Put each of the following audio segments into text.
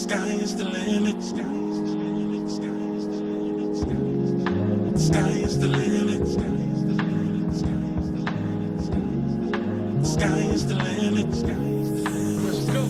Sky is the limit. Sky is the limit. Sky is the limit. Sky is the limit. Let's go.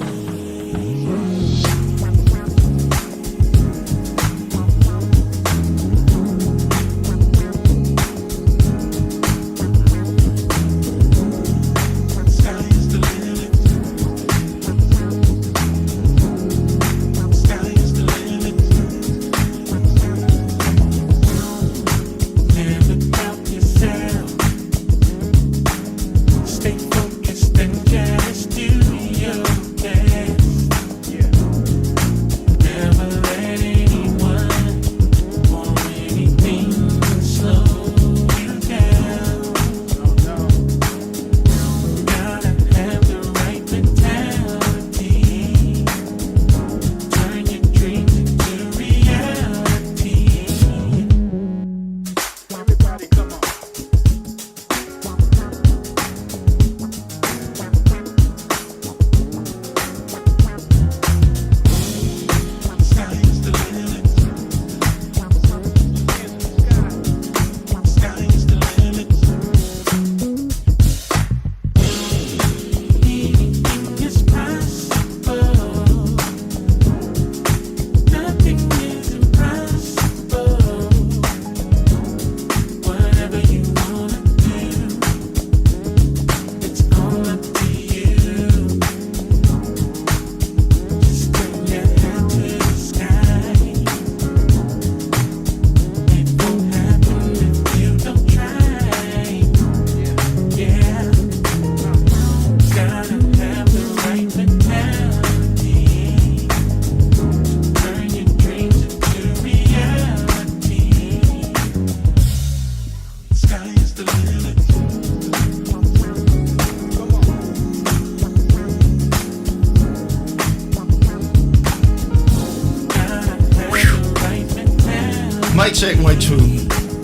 Mic check, mic two.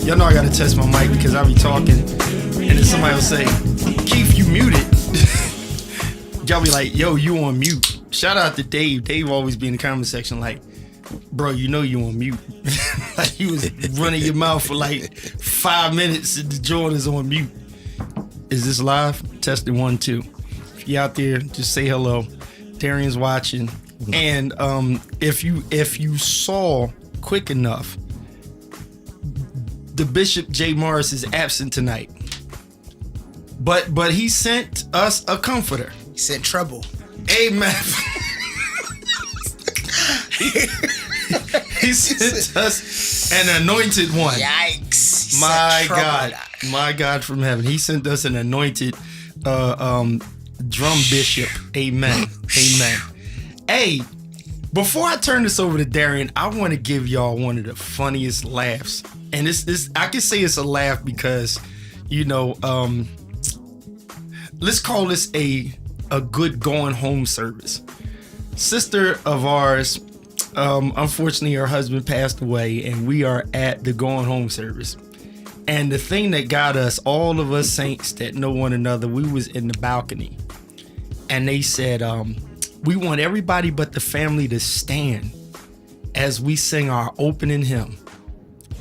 Y'all know I gotta test my mic because I be talking and then somebody will say, Keith, you muted. Y'all be like, yo, you on mute. Shout out to Dave. Dave always be in the comment section like, bro, you know you on mute. Like you was running your mouth for like 5 minutes and the joint is on mute. Is this live? Testing 1, 2. If you out there, just say hello. Darian's watching. And if you saw quick enough, the Bishop J. Morris is absent tonight. But he sent us a comforter. He sent trouble. Amen. He sent us an anointed one. Yikes. My God from heaven. He sent us an anointed drum bishop. Amen. Amen. Hey, before I turn this over to Darian, I want to give y'all one of the funniest laughs. And this I can say it's a laugh because, you know, let's call this a good going home service. Sister of ours, unfortunately, her husband passed away, and we are at the going home service. And the thing that got us, all of us saints that know one another, we was in the balcony, and they said, we want everybody but the family to stand as we sing our opening hymn.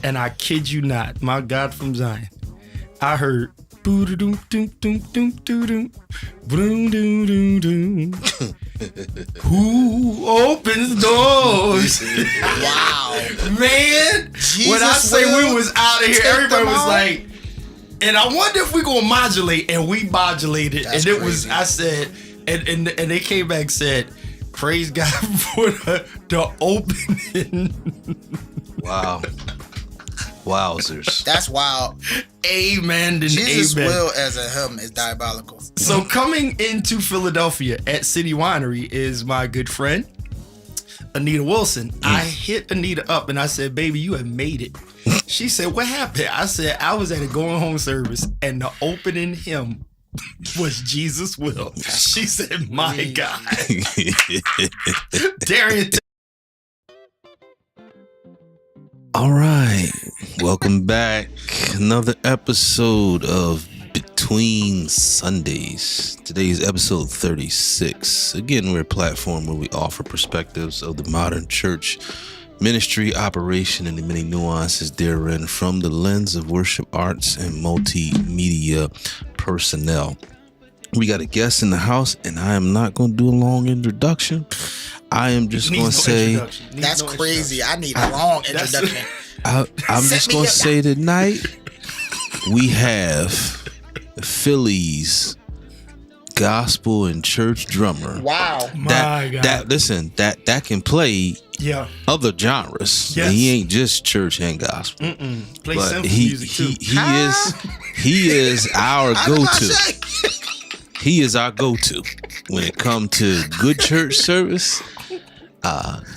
And I kid you not, my God from Zion, I heard who opens doors? Wow. Man, Jesus, when I say we was out of here, everybody was like, and I wonder if we gonna modulate, and we modulated. That's and it crazy. was, I said, and they came back and said, praise God for the opening. Wow. Wowzers. That's wild. Amen and Jesus' amen. will as a hymn is diabolical. So coming into Philadelphia at City Winery is my good friend, Anita Wilson. I hit Anita up and I said, baby, you have made it. She said, what happened? I said, I was at a going home service and the opening hymn was Jesus' will. She said, my God. Darian. All right. Welcome back. Another episode of Between Sundays. Today is episode 36. Again, we're a platform where we offer perspectives of the modern church ministry, operation, and the many nuances therein from the lens of worship arts and multimedia personnel. We got a guest in the house, and I am not going to do a long introduction. I am just going to say... That's crazy. I need a long introduction. I'm just going to say tonight, we have Philly's gospel and church drummer. Wow. That can play other genres. Yes. He ain't just church and gospel. Play But simple he music too. he is our I was about to go-to. say. He is our go-to when it comes to good church service,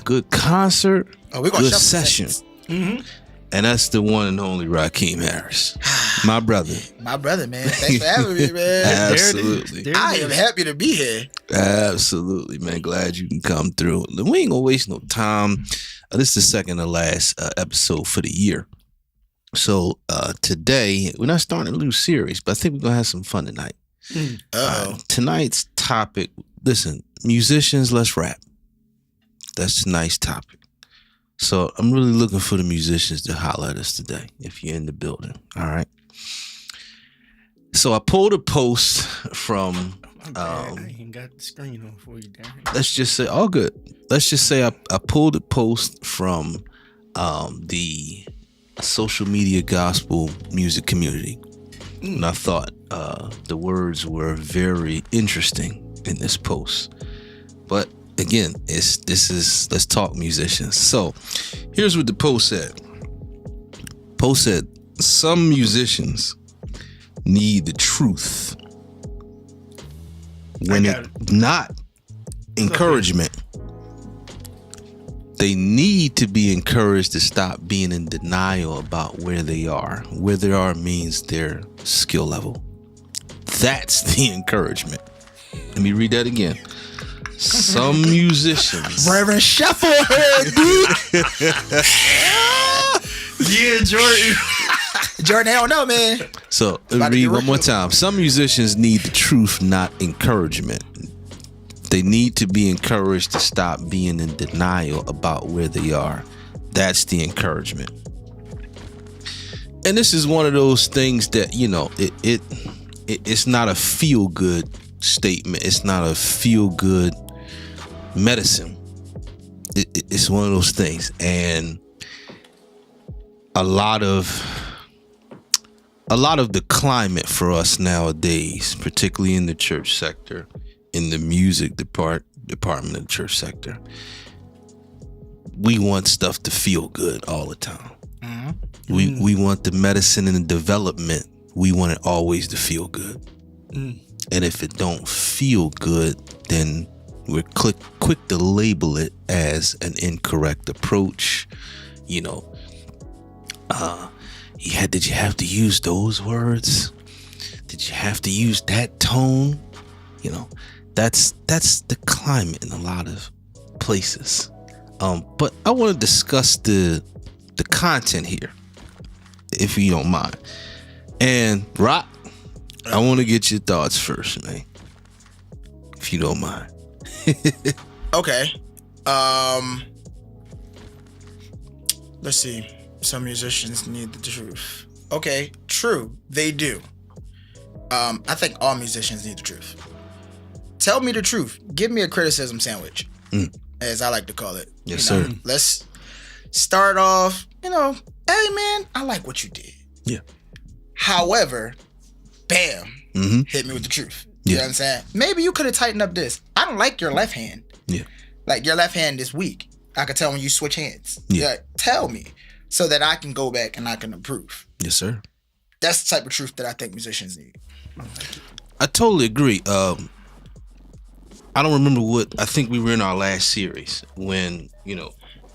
good concert, We're gonna good shuffle session. segments. And that's the one and only Raheem Harris, my brother. My brother, man. Thanks for having me, man. Absolutely. I am happy to be here. Absolutely, man. Glad you can come through. We ain't gonna waste no time. This is the second to last episode for the year. So today, we're not starting a new series, but I think we're gonna have some fun tonight. Tonight's topic, listen, musicians, let's rap. That's a nice topic. So I'm really looking for the musicians to holler at us today if you're in the building. All right. So I pulled a post from I ain't got the screen on for you, Darren. let's just say all good. Let's just say I pulled a post from the social media gospel music community. And I thought the words were very interesting in this post. But again, let's talk musicians. So here's what the post said. Post said, some musicians need the truth when it's not encouragement. They need to be encouraged to stop being in denial about where they are. Where they are means their skill level. That's the encouragement. Let me read that again. Some musicians. Reverend Shufflehead, dude. Yeah, Jordan. Jordan, I don't know, man. So let me read one more time. Some musicians need the truth, not encouragement. They need to be encouraged to stop being in denial about where they are. That's the encouragement. And this is one of those things that, you know, it's not a feel-good statement. It's not a feel-good medicine. It's one of those things. And a lot of the climate for us nowadays, particularly in the church sector, in the music department of the church sector, we want stuff to feel good all the time. Mm-hmm. We want the medicine and the development. We want it always to feel good. And if it don't feel good, then we're quick to label it as an incorrect approach. You know, did you have to use those words? Did you have to use that tone? You know, that's the climate in a lot of places. But I want to discuss the content here, if you don't mind. And Rock, I want to get your thoughts first, man, if you don't mind. Okay. Let's see. Some musicians need the truth. Okay, true. They do. I think all musicians need the truth. Tell me the truth. Give me a criticism sandwich, as I like to call it. Yes, sir. Let's start off, hey man, I like what you did. Yeah. However, bam, hit me with the truth. You know what I'm saying? Maybe you could have tightened up this. I don't like your left hand. Yeah. Like your left hand is weak. I could tell when you switch hands. Yeah. Like, tell me so that I can go back and I can improve. Yes, sir. That's the type of truth that I think musicians need. I totally agree. I don't remember I think we were in our last series when,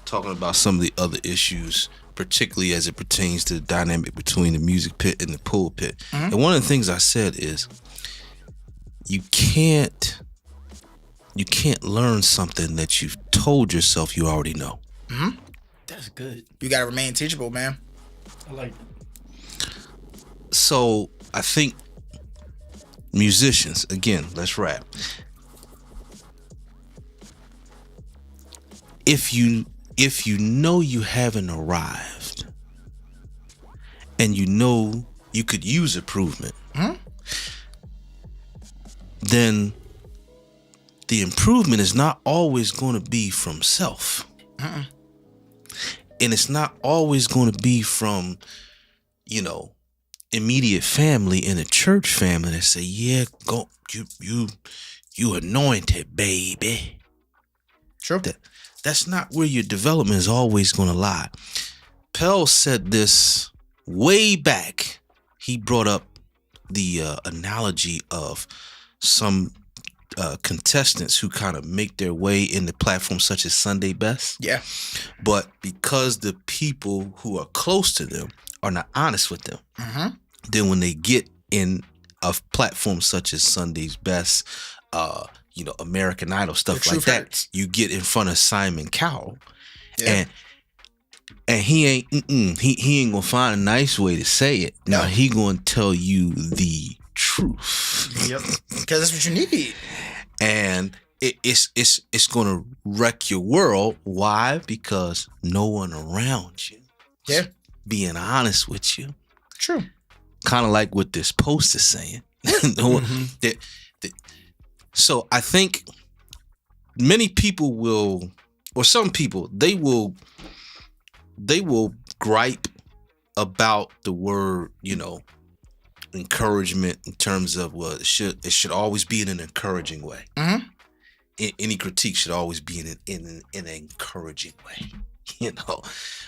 talking about some of the other issues, particularly as it pertains to the dynamic between the music pit and the pulpit. Mm-hmm. And one of the things I said is you can't learn something that you've told yourself you already know. Mm-hmm. That's good. You got to remain teachable, man. I like it. So I think musicians, again, let's rap. If you know you haven't arrived and you know you could use improvement, then the improvement is not always going to be from self. And it's not always going to be from, immediate family in a church family that say, yeah, go, you anointed, baby. Sure. That's not where your development is always going to lie. Pell said this way back. He brought up the analogy of some contestants who kind of make their way into platforms such as Sunday Best. Yeah. But because the people who are close to them are not honest with them, then when they get in a platform such as Sunday's Best, American Idol, stuff like that, hurts. you get in front of Simon Cowell, Yeah. and he ain't gonna find a nice way to say it. No. Now he gonna tell you the truth. Yep. Because that's what you need. And it's gonna wreck your world. Why? Because no one around you Yeah. being honest with you. True. Kind of like what this post is saying. So I think many people will, or some people, they will gripe about the word, encouragement in terms of, well, it should always be in an encouraging way. Any critique should always be in an encouraging way.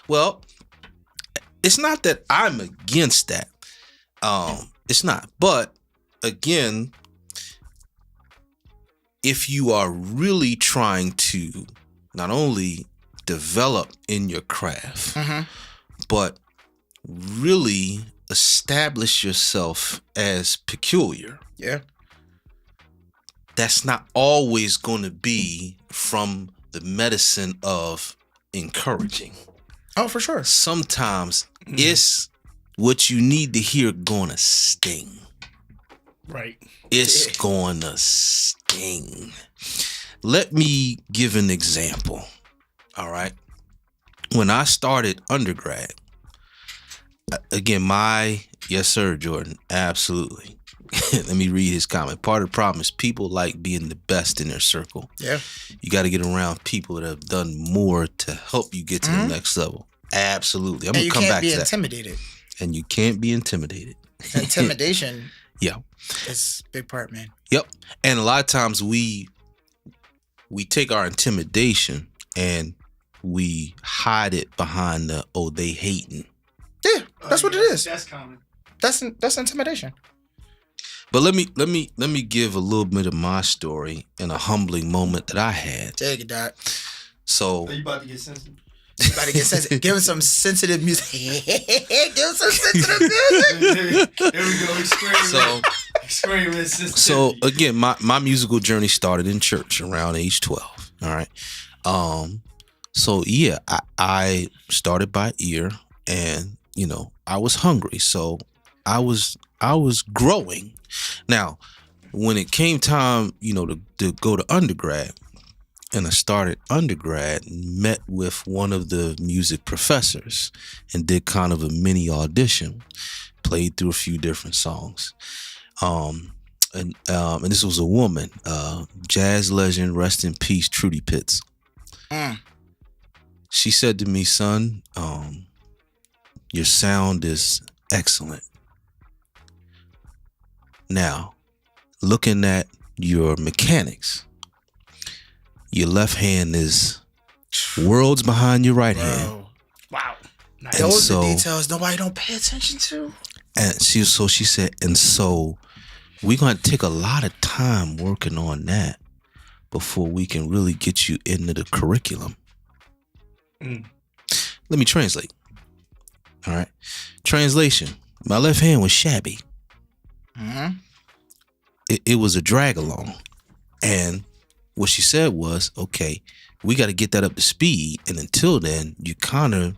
Well, it's not that I'm against that. It's not. But again, if you are really trying to not only develop in your craft, but really establish yourself as peculiar, Yeah. that's not always going to be from the medicine of encouraging. Oh, for sure. Sometimes it's what you need to hear gonna sting. Right. It's gonna sting. Let me give an example. All right. When I started undergrad, again, yes, sir, Jordan, absolutely. Let me read his comment. Part of the problem is people like being the best in their circle. Yeah. You got to get around people that have done more to help you get to the next level. Absolutely. I'm And going you to come back can't be to that. intimidated. And you can't be intimidated. Intimidation Yeah. is a big part, man. Yep. And a lot of times we take our intimidation and we hide it behind they hating. Yeah, that's what it is. That's common. That's intimidation. But let me give a little bit of my story and a humbling moment that I had. Take it, Doc. So Are you about to get sensitive? You about to get sensitive. Give us some sensitive music. Give us some sensitive music. There we go. Experiment sensitivity. so again, my musical journey started in church around age 12. All right. So yeah, I started by ear, and I was hungry, so I was growing. Now, when it came time, to go to undergrad, and I started undergrad, met with one of the music professors and did kind of a mini audition, played through a few different songs. And this was a woman, jazz legend, rest in peace, Trudy Pitts. She said to me, son, your sound is excellent. Now, looking at your mechanics, your left hand is worlds behind your right hand. Bro, Wow. Nice. And those are so- the details nobody don't pay attention to. And she said, and so we're going to take a lot of time working on that before we can really get you into the curriculum. Let me translate. All right. Translation. My left hand was shabby. It was a drag along. And what she said was, okay, we got to get that up to speed. And until then, you kind of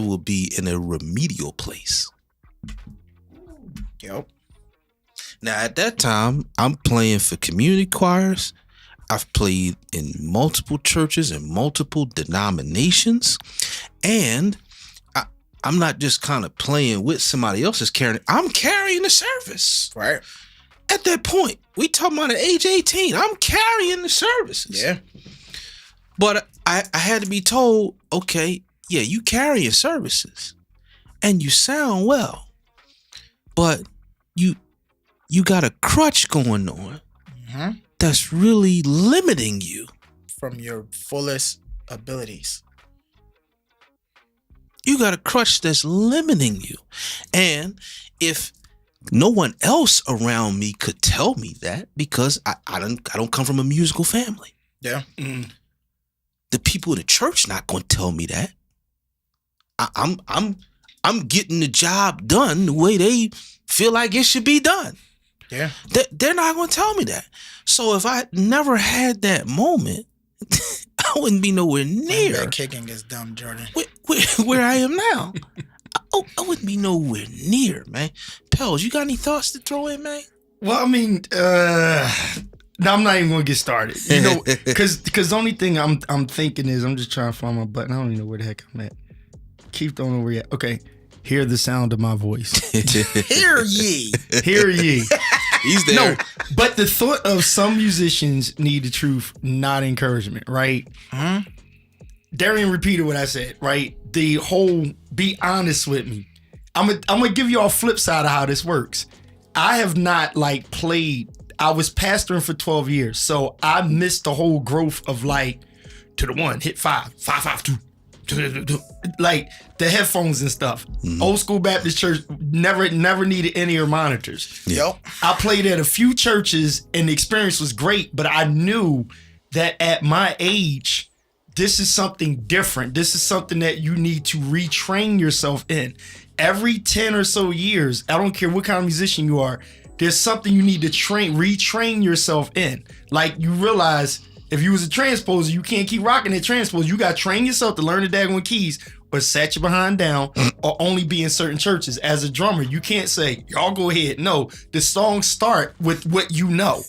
will be in a remedial place. Yep. Now, at that time, I'm playing for community choirs. I've played in multiple churches and multiple denominations. And I'm not just kind of playing with somebody else's carrying. I'm carrying the service. Right. At that point, we talking about at age 18. I'm carrying the services. Yeah. But I had to be told, okay, yeah, you carrying services. And you sound well. But you got a crutch going on that's really limiting you From your fullest abilities. You got a crutch that's limiting you. And if no one else around me could tell me that, because I don't come from a musical family. Yeah. The people in the church not going to tell me that. I'm getting the job done the way they feel like it should be done. Yeah. They're not going to tell me that. So if I never had that moment, I wouldn't be nowhere near That kicking is dumb, Jordan. where I am now. I wouldn't be nowhere near, man. Pels, you got any thoughts to throw in, man? Well, I mean, no, I'm not even gonna get started. You know, because the only thing I'm thinking is I'm just trying to find my button. I don't even know where the heck I'm at. Keith don't know where you at. Okay, hear the sound of my voice. Hear ye. Hear ye. He's there. No, but the thought of some musicians need the truth, not encouragement, right? Darian repeated what I said, right? The whole be honest with me. I'm gonna give you all flip side of how this works. I have not like played. I was pastoring for 12 years, so I missed the whole growth of like to the one, hit 5, 5, 5, 2, like the headphones and stuff. Old school Baptist church never needed in-ear monitors. Yep. I played at a few churches and the experience was great, but I knew that at my age, this is something different. This is something that you need to retrain yourself in. Every 10 or so years, I don't care what kind of musician you are, there's something you need to retrain yourself in. Like you realize if you was a transposer, you can't keep rocking that transposer. You got to train yourself to learn the daggone keys or set your behind down or only be in certain churches. As a drummer, you can't say, y'all go ahead. No, the songs start with what you know.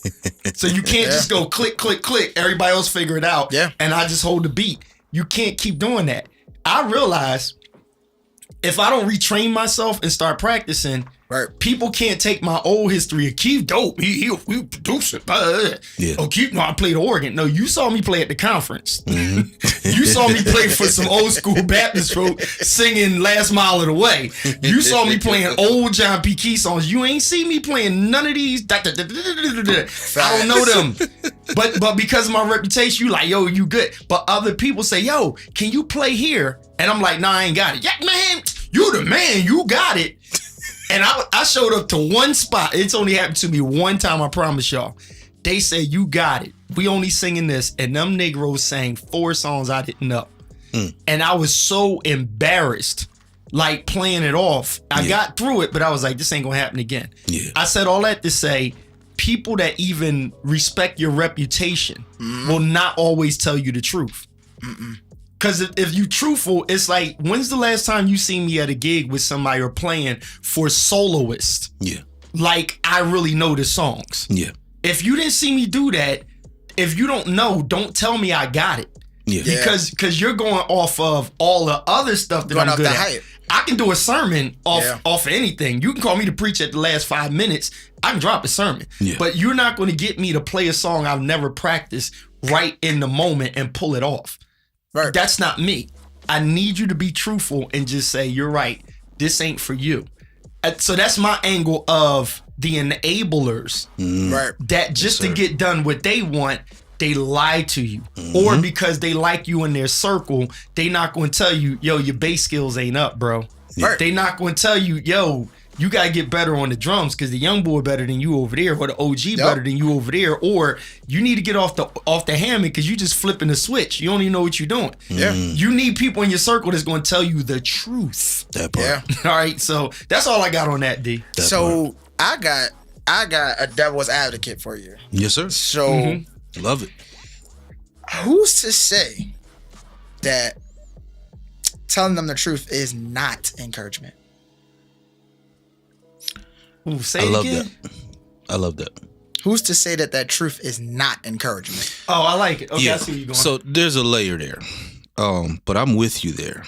So you can't just go click, click, click. Everybody else figure it out. Yeah. And I just hold the beat. You can't keep doing that. I realize if I don't retrain myself and start practicing, Right. people can't take my old history of Keith dope. He produced it. Yeah. Oh, Keith, no, I played organ. No, you saw me play at the conference. You saw me play for some old school Baptist folk singing Last Mile of the Way. You saw me playing old John P. Key songs. You ain't see me playing none of these. I don't know them. But because of my reputation, you like, yo, you good. But other people say, yo, can you play here? And I'm like, nah, I ain't got it. Yeah, man, you the man. You got it. And I showed up to one spot. It's only happened to me one time, I promise y'all. They said, you got it. We only singing this. And them Negroes sang 4 songs I didn't know. And I was so embarrassed, like playing it off. I got through it, but I was like, this ain't gonna happen again. Yeah. I said all that to say, people that even respect your reputation will not always tell you the truth. Because if you truthful, it's like, when's the last time you seen me at a gig with somebody or playing for soloists? Yeah. Like, I really know the songs. Yeah. If you didn't see me do that, if you don't know, don't tell me I got it. Yeah. Because you're going off of all the other stuff that Going I'm off good the at. hype. I can do a sermon off of anything. You can call me to preach at the last 5 minutes. I can drop a sermon. Yeah. But you're not going to get me to play a song I've never practiced right in the moment and pull it off. Right. That's not me. I need you to be truthful and just say, you're right. This ain't for you. So that's my angle of the enablers Right. that just to get done what they want, they lie to you. Or because they like you in their circle, they not going to tell you, yo, your bass skills ain't up, bro. Right. They not going to tell you, yo, you got to get better on the drums because the young boy better than you over there, or the OG better than you over there, or you need to get off the hammock because you just flipping the switch. You don't even know what you're doing. Yeah. You need people in your circle that's going to tell you the truth. That part. Yeah. All right, so that's all I got on that, D. That So I got a devil's advocate for you. Yes, sir. So Love it. who's to say that telling them the truth is not encouragement? Ooh, say I it love again. I love that. Who's to say that truth is not encouragement? Oh, I like it. Okay, I see where you're going. So there's a layer there. But I'm with you there.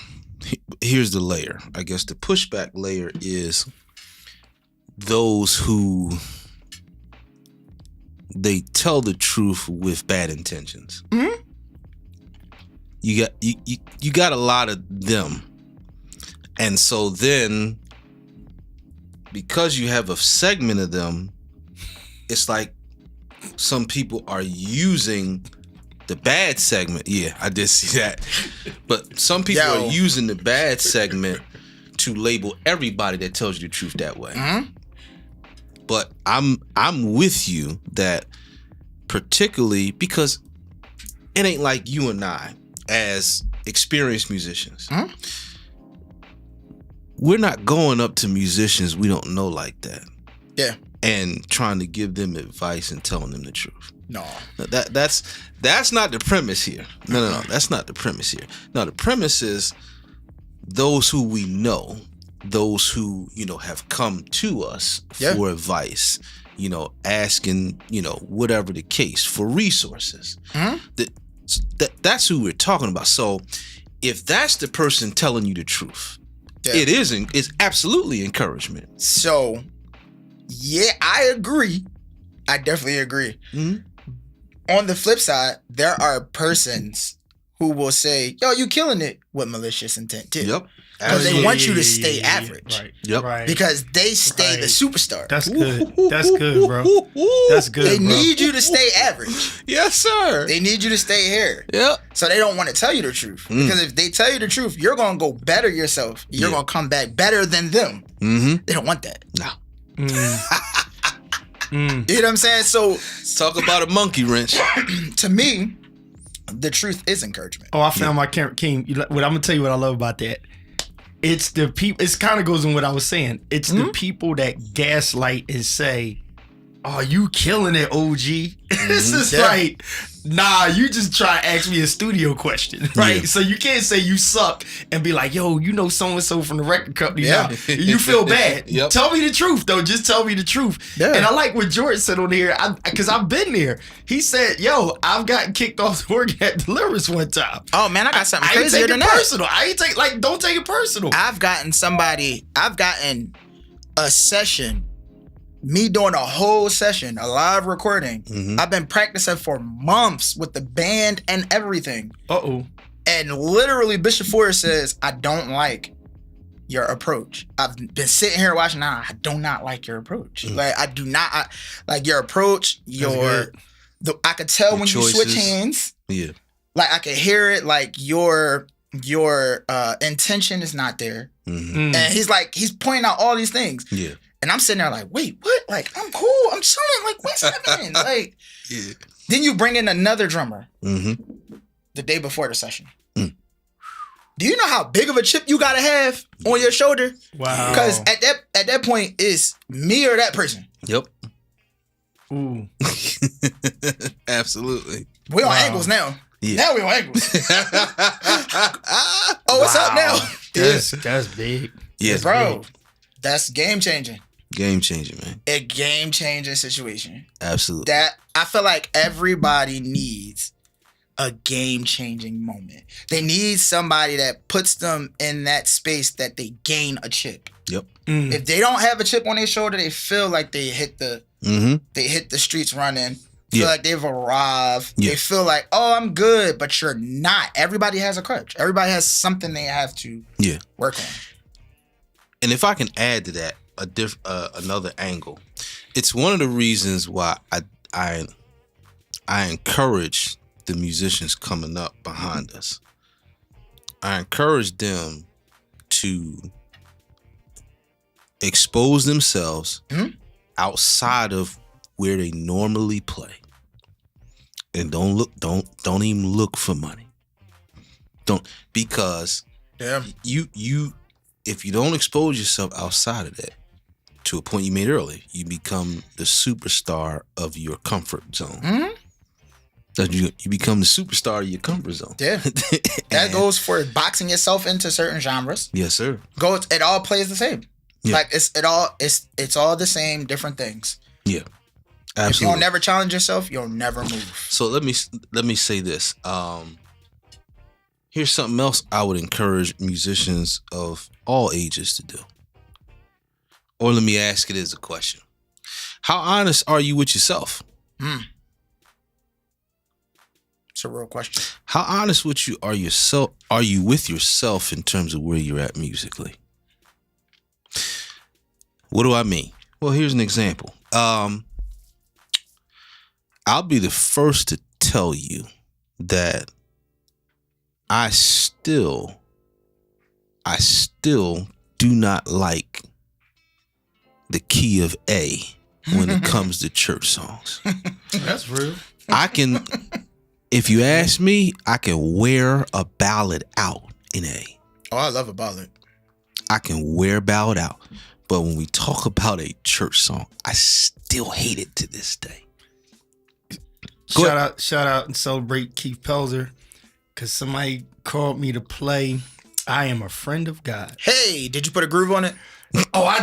Here's the layer. I guess the pushback layer is those who they tell the truth with bad intentions. Mm-hmm. You got a lot of them. And so then because you have a segment of them, it's like some people are using the bad segment. Yeah, I did see that. But some people are using the bad segment to label everybody that tells you the truth that way. Mm-hmm. But I'm with you that particularly because it ain't like you and I as experienced musicians. Mm-hmm. We're not going up to musicians we don't know like that. Yeah. And trying to give them advice and telling them the truth. No. That's not the premise here. No. That's not the premise here. No, the premise is those who we know, those who, have come to us for advice, asking, whatever the case, for resources. Mm-hmm. That's who we're talking about. So if that's the person telling you the truth, it's absolutely encouragement. So, yeah, I agree. I definitely agree. Mm-hmm. On the flip side, there are persons who will say, yo, you killing it with malicious intent too. Yep. Because they want you to stay average. Right. Yep. Right. Because they stay the superstar. That's good. That's good, bro. That's good, They bro. need you to stay average. Yes, sir. They need you to stay here. Yep. So they don't want to tell you the truth. Because if they tell you the truth, you're going to go better yourself. You're going to come back better than them. Mm-hmm. They don't want that. No. You know what I'm saying? So Talk about a monkey wrench. to me, the truth is encouragement. Oh, I found my King. I'm gonna tell you what I love about that. It's the people. It kind of goes in what I was saying. It's the people that gaslight and say, "Oh, you killing it, OG." It's just like, nah. You just try to ask me a studio question, right? Yeah. So you can't say you suck and be like, "Yo, so and so from the record company." Yeah. Now you feel bad. Yep. Tell me the truth, though. Just tell me the truth. Yeah. And I like what George said on here because I've been there. He said, "Yo, I've gotten kicked off the organ at Deliverance one time." Oh, man, I got something I ain't crazier take than it that. personal. I ain't take don't take it personal. I've gotten a session, me doing a whole session, a live recording. Mm-hmm. I've been practicing for months with the band and everything. Uh-oh. And literally Bishop Ford says, I don't like your approach. I've been sitting here watching now. I do not like your approach. Like I do not like your approach. I could tell when choices. you switch hands. Yeah. Like I could hear it. Like your intention is not there. Mm-hmm. And he's pointing out all these things. Yeah. And I'm sitting there like, wait, what? Like, I'm cool. I'm chilling. Like, what's happening? Like, Yeah. then you bring in another drummer Mm-hmm. the day before the session. Mm. Do you know how big of a chip you gotta have on your shoulder? Wow. Because at that point, it's me or that person. Yep. Ooh. Absolutely. We on angles now. Yeah. Now we on angles. Oh, what's up now? That's big. Yeah. Bro, that's game changing. Game changer, man. A game changing situation. Absolutely. That I feel like everybody needs a game changing moment. They need somebody that puts them in that space that they gain a chip. Yep. If they don't have a chip on their shoulder, they feel like they hit the streets running. Feel like they've arrived. Yeah. They feel like, oh, I'm good, but you're not. Everybody has a crutch. Everybody has something they have to work on. And if I can add to that another angle, it's one of the reasons why I encourage the musicians coming up behind us. I encourage them to expose themselves outside of where they normally play, and don't even look for money. Because you if you don't expose yourself outside of that, to a point you made earlier, you become the superstar of your comfort zone. You become the superstar of your comfort zone. Yeah. That goes for boxing yourself into certain genres. Yes, sir. It all plays the same. Yeah. Like it's all the same, different things. Yeah. If you Absolutely. don't never challenge yourself, you'll never move. So let me say this. Here's something else I would encourage musicians of all ages to do. Or let me ask it as a question. How honest are you with yourself? It's a real question. How honest with you are you with yourself in terms of where you're at musically? What do I mean? Well, here's an example. I'll be the first to tell you that I still do not like the key of A when it comes to church songs. That's real. I can, if you ask me, I can wear a ballad out in A. Oh, I love a ballad. I can wear a ballad out. But when we talk about a church song, I still hate it to this day. Go Shout out and celebrate Keith Pelzer, because somebody called me to play I Am a Friend of God. Hey, did you put a groove on it? Oh, I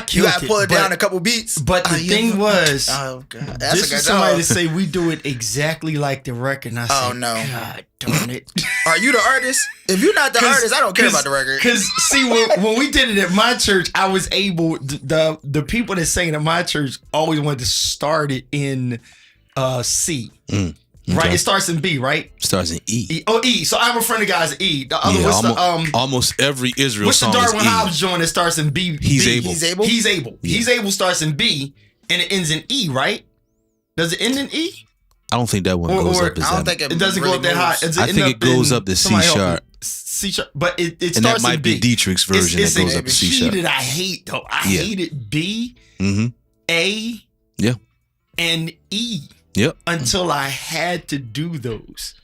killed You gotta pull it down a but, couple beats. but the thing was, Oh god, this that's a good is somebody job. to say we do it exactly like the record. And I Oh, said, no. God darn it. Are you the artist? If you're not the artist, I don't care about the record. Because see, when we did it at my church, I was able, the people that sang at my church always wanted to start it in C. Right? Okay. It starts in B, right? Starts in E. E. So I'm a friend of guys E. The other, Yeah, what's almost every Israel what's the song is Darwin E. Hobbs joint that starts in B? He's B? able. He's able? He's able. Yeah. He's able starts in B and it ends in E, right? Does it end in E? I don't think that one Or- goes or- up as I don't that. think It doesn't really go up that high. moves. Does I end think up it goes in- up to C somebody help me. sharp. C sharp, but it And starts that might in B. be Dietrich's version It's that goes a up to C key sharp. that I hate though. I Yeah. hated B, Mm-hmm. A, Yeah. and E Yep. until I had to do those.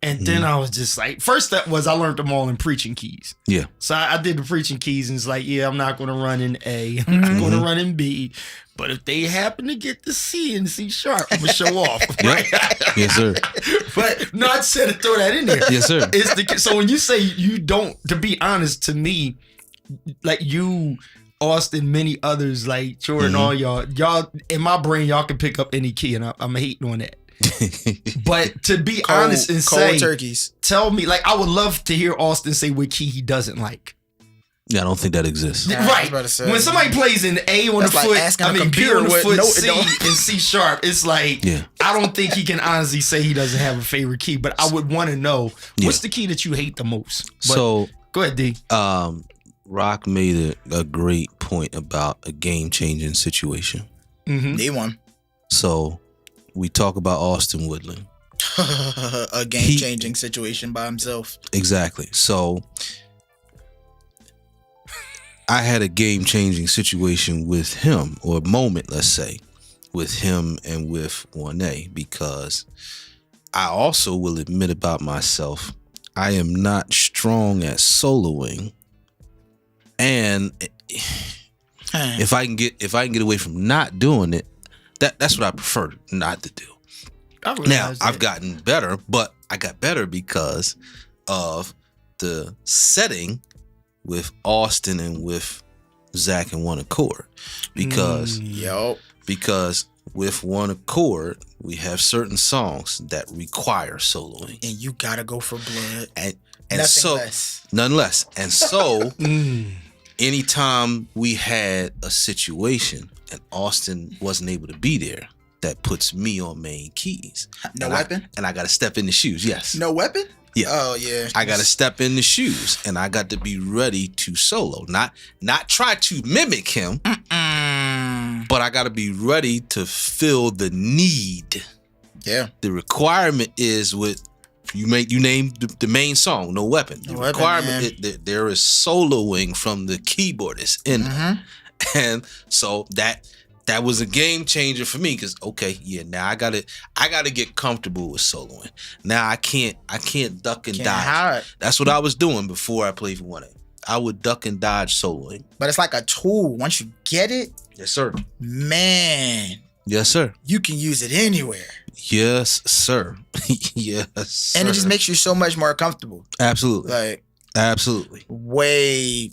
And then I was just like, first step was I learned them all in preaching keys. Yeah. So I did the preaching keys and it's like, yeah, I'm not going to run in A. I'm not going to run in B. But if they happen to get the C and C sharp, I'm going to show off. Right? Yes, sir. But no, I said to throw that in there. Yes, sir. So when you say you don't, to be honest, to me, like you, Austin, many others, like Jordan, all y'all in my brain, y'all can pick up any key, and I'm hating on that. But to be honest and cold say, turkeys. tell me, like I would love to hear Austin say what key he doesn't like. Yeah, I don't think that exists. Yeah, I was Right. about to say. When somebody plays an A on That's the like foot, asking I a mean B computer on the what foot, note it C don't- and C sharp, it's like Yeah. I don't think he can honestly say he doesn't have a favorite key. But I would want to know what's the key that you hate the most. But So, go ahead, D. Rock made a great point about a game-changing situation. Mm-hmm. Need one. So, we talk about Austin Woodland. A game-changing situation by himself. Exactly. So, I had a game-changing situation with him, or a moment, let's say, with him and with 1A, because I also will admit about myself, I am not strong at soloing, and if I can get away from not doing it, that's what I prefer not to do. Now I've gotten better, but I got better because of the setting with Austin and with Zach in One Accord, because with One Accord we have certain songs that require soloing, And you gotta go for blood. and Nothing so less. none less, and so anytime we had a situation and Austin wasn't able to be there, that puts me on main keys. No And weapon? I got to step in the shoes. Yes. No weapon? Yeah. Oh yeah. I got to step in the shoes, and I got to be ready to solo. Not try to mimic him, but I got to be ready to fill the need. Yeah. The requirement is with you named the main song, No Weapon. The No Weapon, requirement there is soloing from the keyboardist in it. And so that was a game changer for me, because now I gotta get comfortable with soloing. Now I can't duck and Can't dodge. hide. That's what I was doing before I played for 1A. I would duck and dodge soloing. But it's like a tool. Once you get it, Yes, sir. man, Yes, sir. you can use it anywhere. Yes, sir. Yes, sir. And it just makes you so much more comfortable. absolutely, Like absolutely. way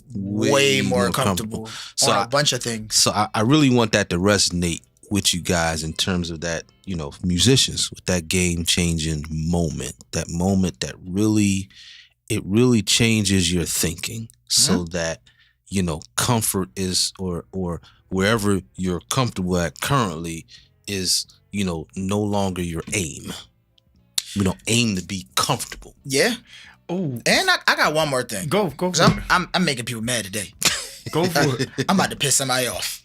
more comfortable. So on a bunch of things. So I really want that to resonate with you guys in terms of that, musicians with that game changing moment, that moment that really changes your thinking so that, comfort is or wherever you're comfortable at currently is, no longer your aim. We don't aim to be comfortable. Yeah. Oh, And I got one more thing. go for 'Cause it. I'm making people mad today. Go for it. I'm about to piss somebody off.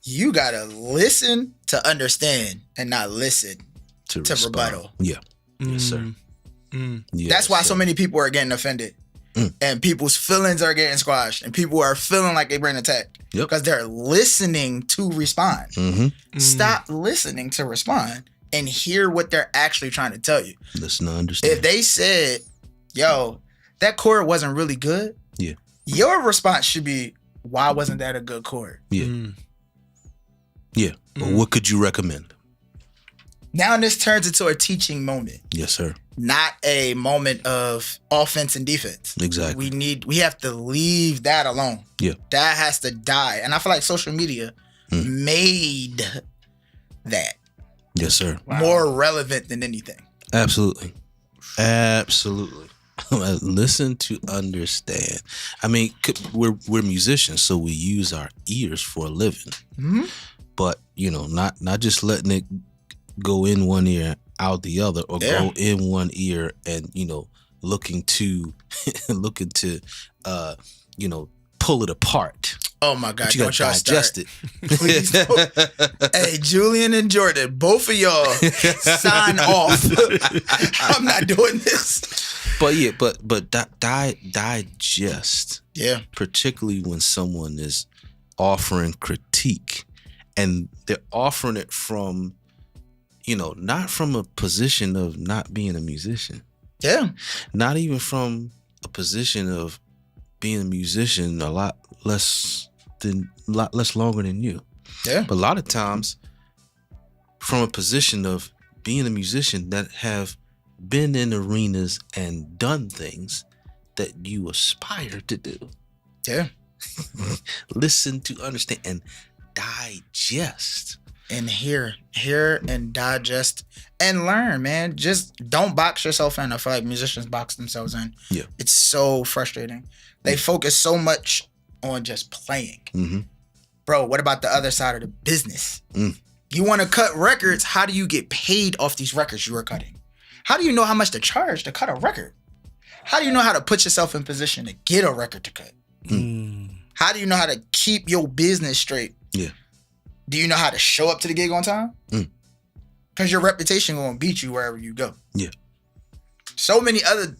You gotta listen to understand and not listen to respond. rebuttal. Yeah. Yes, sir. Yes, That's why sir. so many people are getting offended. And people's feelings are getting squashed. And people are feeling like they're being attacked. Yep. Because they're listening to respond. Stop listening to respond and hear what they're actually trying to tell you. Listen to understand. If they said, yo, that chord wasn't really good, Yeah. your response should be, why wasn't that a good chord? Yeah. Yeah. But what could you recommend? Now this turns into a teaching moment, Yes, sir. not a moment of offense and defense. Exactly. We have to leave that alone. Yeah. That has to die. And I feel like social media made that Yes, sir. more relevant than anything. Absolutely. Absolutely. Listen to understand. I mean, we're musicians, so we use our ears for a living. But, not just letting it go in one ear, out the other, or go in one ear and, looking to pull it apart. Oh my God, But you don't gotta y'all digest start. it. Please don't. Hey, Julian and Jordan, both of y'all sign off. I'm not doing this. But digest. Yeah. Particularly when someone is offering critique and they're offering it from, not from a position of not being a musician, Yeah. not even from a position of being a musician a lot less longer than you. Yeah. But a lot of times from a position of being a musician that have been in arenas and done things that you aspire to do. Yeah. Listen to understand and digest. And hear and digest and learn, man. Just don't box yourself in. I feel like musicians box themselves in. Yeah. It's so frustrating. They focus so much on just playing. Bro, what about the other side of the business? You want to cut records. How do you get paid off these records you are cutting? How do you know how much to charge to cut a record? How do you know how to put yourself in position to get a record to cut? How do you know how to keep your business straight? Yeah. Do you know how to show up to the gig on time? Because your reputation gonna beat you wherever you go. Yeah. So many other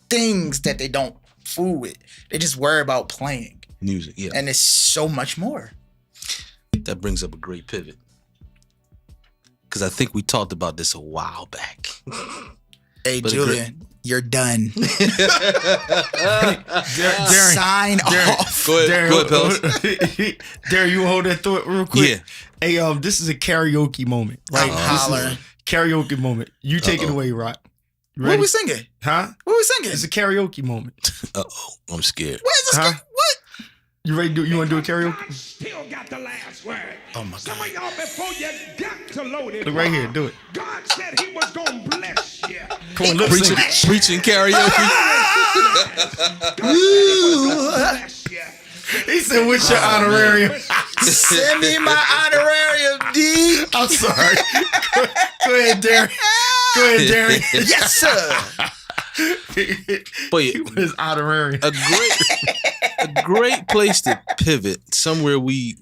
things that they don't fool with. They just worry about playing. Music, yeah. And it's so much more. That brings up a great pivot. Because I think we talked about this a while back. Hey, But Julian, you're done. Darren, Sign off. Go ahead, Pels. Darren, you hold that thought real quick. Yeah. Hey, this is a karaoke moment, right? I'm This is hollering. a karaoke moment. You take it away, Rock. You What ready? we singing? Huh? What we singing? It's a karaoke moment. Uh-oh, I'm scared. Where's this? Huh? What? You ready to do? You want to do a karaoke? Still got the last word. Oh my Some God. of y'all, before you got to load it, Look right here. Do it. God said He was gonna bless you. Come on, lip Preaching, sync. preaching karaoke. Bless you. He said, "What's your honorarium?" Send me my honorarium, D. I'm sorry. Go ahead, Darren. Go ahead, Darren. Yes, sir. But His honorarium. a great place to pivot. Somewhere we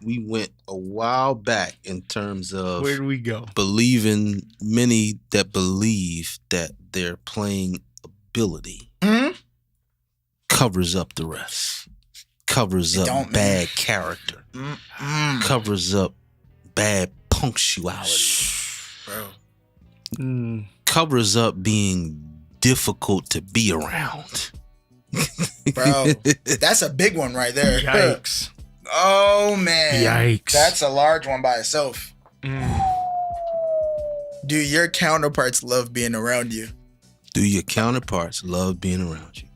went a while back in terms of Where do we go? believing, many that believe that their playing ability covers up the rest, covers up don't, man. bad character, covers up bad punctuality, Bro. covers up being difficult to be around. Bro, that's a big one right there. Yikes. Oh, man. Yikes. That's a large one by itself. Do your counterparts love being around you? Do your counterparts love being around you?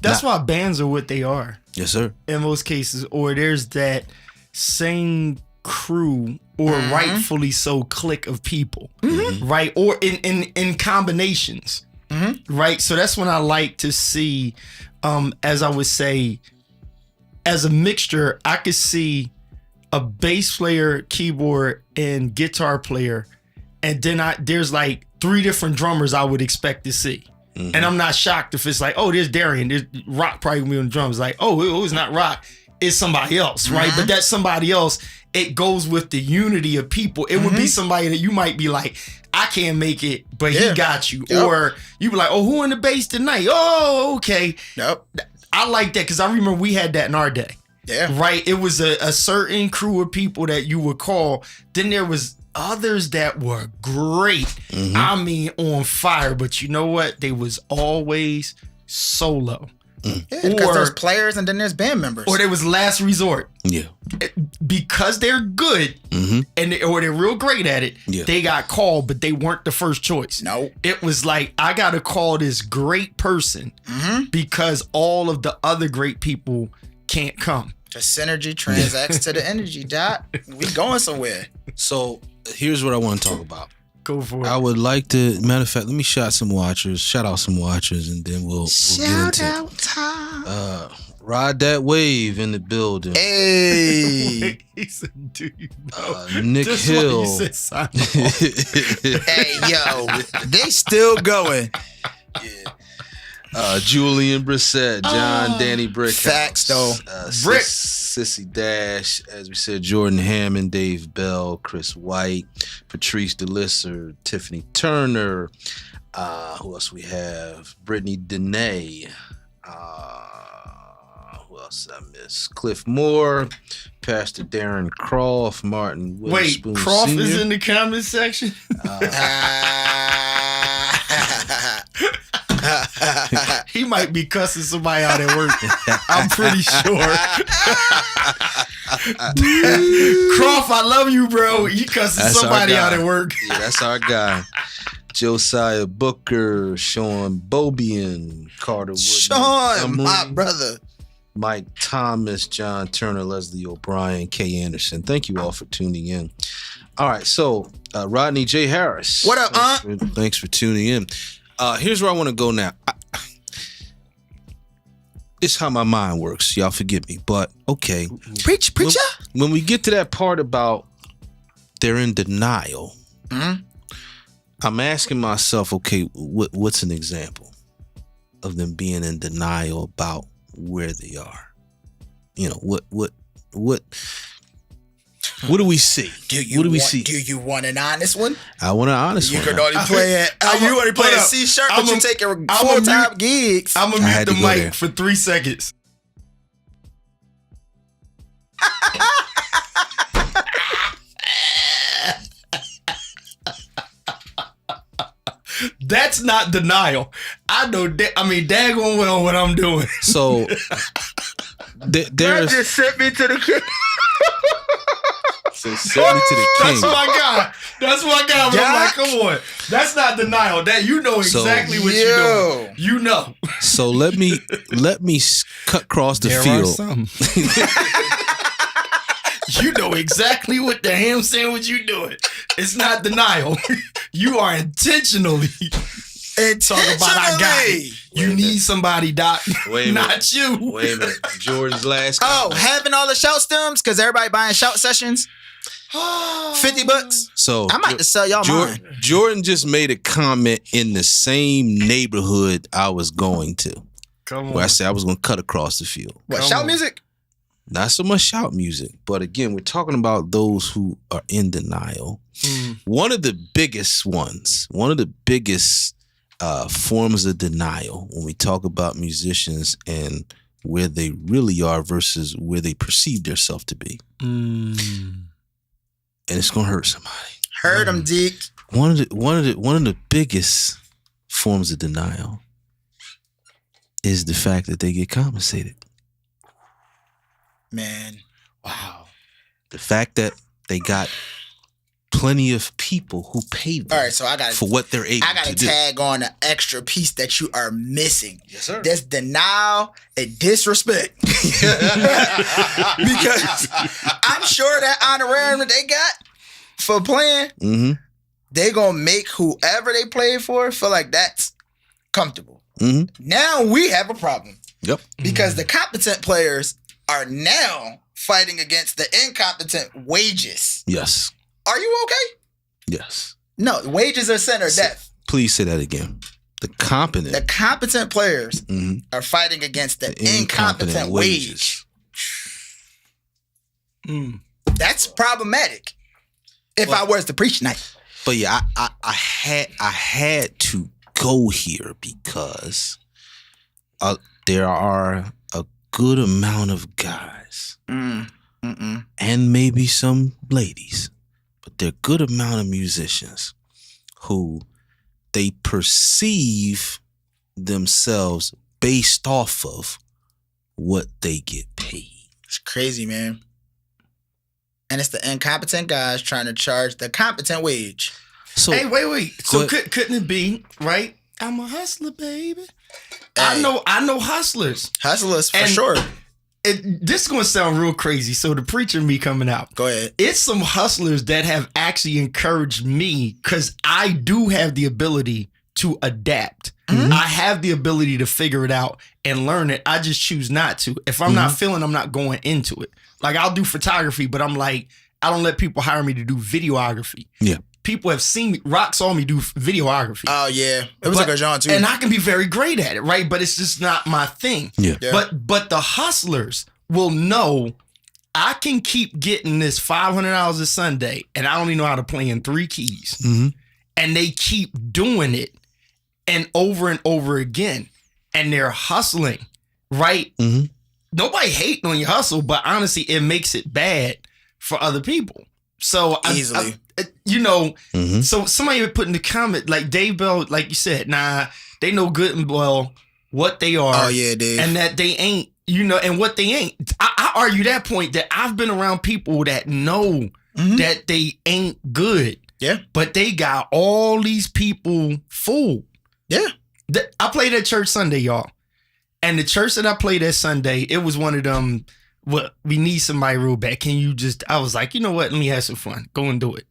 That's why bands are what they are Yes, sir. in most cases. Or there's that same crew or rightfully so clique of people, right? Or in combinations, right? So that's when I like to see, as I would say, as a mixture, I could see a bass player, keyboard, and guitar player, and then there's like 3 different drummers I would expect to see. And I'm not shocked if it's like, oh, there's Darian, there's Rock probably gonna be on the drums. Like, oh, it's not Rock, it's somebody else, right? But that somebody else, it goes with the unity of people. It would be somebody that you might be like, I can't make it, but he got you. Yep. Or you be like, oh, who in the bass tonight? Oh, okay. Yep. I like that because I remember we had that in our day. Yeah. Right? It was a certain crew of people that you would call. Then there was others that were great. I mean, on fire. But you know what? They was always solo. Yeah, because there's players and then there's band members. Or they was last resort. Yeah. Because they're good or they're real great at it, they got called, but they weren't the first choice. No. It was like, I got to call this great person because all of the other great people can't come. The synergy transacts to the energy, Dot. We going somewhere. So here's what I want to talk about. Go for it. I would like to, matter of fact, let me shout out some watchers, and then we'll get into time. Ride That Wave in the building. Hey. He said, do you know? Nick Just Hill. like you said, Simon. Hey, yo. They still going. Julian Brissett, John Danny Brickhouse. Facts, though. Brick. Sissy Dash, as we said, Jordan Hammond, Dave Bell, Chris White, Patrice DeLisser, Tiffany Turner. Who else we have? Brittany Dene. Who else did I miss? Cliff Moore, Pastor Darren Croft, Martin Wait, Witherspoon Croft Sr. is in the comment section? He might be cussing somebody out at work. I'm pretty sure. Croft, I love you, bro. You cussing That's our somebody guy. out at work. Yeah, that's our guy. Josiah Booker, Sean Bobian, Carter Woodman, Sean, my brother. Mike Thomas, John Turner, Leslie O'Brien, Kay Anderson. Thank you all for tuning in. All right, so Rodney J. Harris. What up, Thanks for tuning in. Here's where I want to go now. It's how my mind works. Y'all forgive me, but okay. Preacher. When we get to that part about they're in denial, I'm asking myself, okay, what's an example of them being in denial about where they are? You know, what do we see? What do we see? Do you want an honest one? I want an honest You one. could only play it. You only play a C-shirt, but you take your full-time gigs. I'm going I to had mute to the go mic there. for 3 seconds. That's not denial. I know. Daggone well what I'm doing. So there's just sent me to the king. so send me to the That's king. my guy. That's my guy. But I'm like, come on. That's not denial. That you know exactly what you're doing. You know. So let me cut across the field. You know exactly what the ham sandwich you doing. It's not denial. You are intentionally talking about I got it. You need somebody, Doc. Wait a not minute. you. Wait a minute. Jordan's last Oh, comment. having all the shout stems because everybody buying shout sessions. $50. So I might have to sell y'all mine. Jordan just made a comment in the same neighborhood I was going to. Come Where I on. said I was going to cut across the field. What, Come shout on. music? Not so much shout music, but again, we're talking about those who are in denial. One of the biggest forms of denial when we talk about musicians and where they really are versus where they perceive themselves to be. And it's gonna hurt somebody. Heard them, Deke. One of the biggest forms of denial is the fact that they get compensated. Man. Wow. The fact that they got plenty of people who pay them All right, so I got for what they're able I got to to do. tag on an extra piece that you are missing. Yes, sir. That's denial and disrespect. Because I'm sure that honorarium that they got for playing, Mm-hmm. they gonna make whoever they play for feel like that's comfortable. Mm-hmm. Now we have a problem Yep. because the competent players are now fighting against the incompetent wages. Yes. Are you okay? Yes. No, wages are sin or death. Please say that again. The competent. The competent players Mhm. are fighting against the The incompetent wage. That's problematic. If I was to preach tonight. But yeah, I had to go here because there are a good amount of guys and maybe some ladies, but there are a good amount of musicians who they perceive themselves based off of what they get paid. It's crazy, man. And it's the incompetent guys trying to charge the competent wage. So Hey, wait. So Go ahead. couldn't it be, right? I'm a hustler, baby. Hey. I know hustlers. Hustlers for And- sure. This is gonna sound real crazy. So the preacher in me coming out. Go ahead. It's some hustlers that have actually encouraged me because I do have the ability to adapt. I have the ability to figure it out and learn it. I just choose not to. If I'm not feeling, I'm not going into it. Like I'll do photography, but I'm like, I don't let people hire me to do videography. Yeah. People have seen me, Rock saw me do videography. Oh yeah. It was like a John too. And I can be very great at it, right? But it's just not my thing. Yeah. Yeah. But the hustlers will know I can keep getting this $500 a Sunday and I only know how to play in 3 keys. Mhm. And they keep doing it and over again. And they're hustling, right? Mhm. Nobody hating on your hustle, but honestly, it makes it bad for other people. So Easily. Mhm. so somebody would put in the comment, like Dave Bell, like you said, nah, they know good and well what they are. Oh yeah, Dave. And that they ain't, and what they ain't. I argue that point that I've been around people that know that they ain't good, yeah. but they got all these people fooled. Yeah. I played at church Sunday, y'all. And the church that I played at Sunday, it was one of them, well, we need somebody real bad. Can you just, I was like, you know what? Let me have some fun. Go and do it.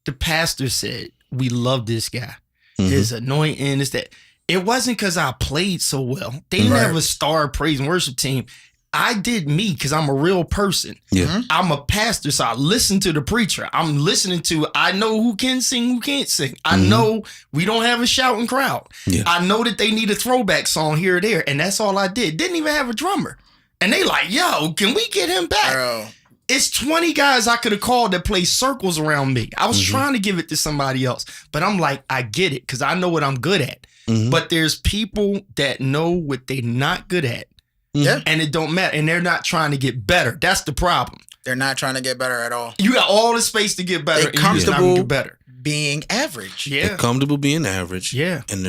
The pastor said, we love this guy. His anointing is that. It wasn't because I played so well. They didn't have a star praise and worship team. I did me because I'm a real person. Yeah. I'm a pastor, so I listen to the preacher. I'm listening to, I know who can sing, who can't sing. I know we don't have a shouting crowd. Yeah. I know that they need a throwback song here or there, and that's all I did. Didn't even have a drummer. And they like, yo, can we get him back? Bro. It's 20 guys I could have called that play circles around me. I was trying to give it to somebody else, but I'm like, I get it because I know what I'm good at. But there's people that know what they're not good at. Yeah. And it don't matter. And they're not trying to get better. That's the problem. They're not trying to get better at all. You got all the space to get better. They're and you're just not gonna comfortable get better. being average. Yeah. They're comfortable being average. Yeah. And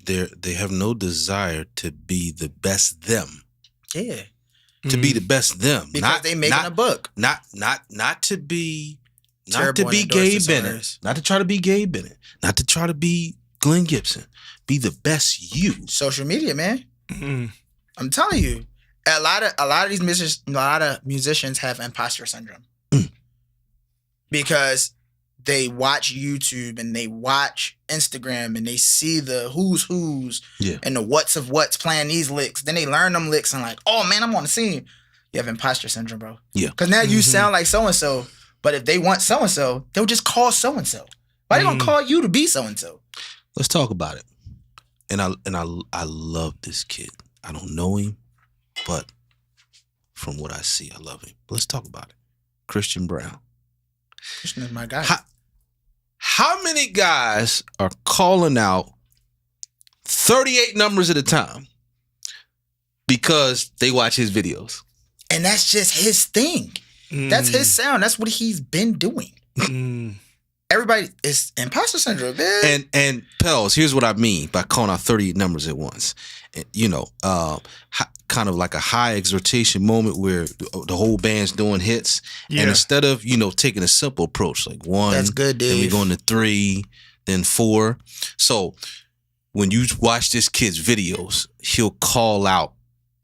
they have no desire to be the best them. Yeah. To be the best them. Because they making a buck. Not to be Terrible not to be on Gabe endorsements Bennett. owners. Not to try to be Gabe Bennett. Not to try to be Glenn Gibson. Be the best you. Social media, man. Mm. I'm telling you. A lot of these musicians have imposter syndrome. Because they watch YouTube and they watch Instagram and they see the who's Yeah. and the what's of what's playing these licks. Then they learn them licks and like, oh man, I'm on the scene. You have imposter syndrome, bro. Yeah. Because now you sound like so-and-so, but if they want so-and-so, they'll just call so-and-so. Why they gonna call you to be so-and-so? Let's talk about it. And I love this kid. I don't know him, but from what I see, I love him. Let's talk about it. Christian Brown. Christian is my guy. How many guys are calling out 38 numbers at a time because they watch his videos? And that's just his thing. That's his sound. That's what he's been doing. Everybody is imposter syndrome, man. And Pels, here's what I mean by calling out 38 numbers at once. Kind of like a high exhortation moment where the whole band's doing hits. Yeah. And instead of, taking a simple approach, like 1, That's good, then we Dave. go into 3, then 4. So when you watch this kid's videos, he'll call out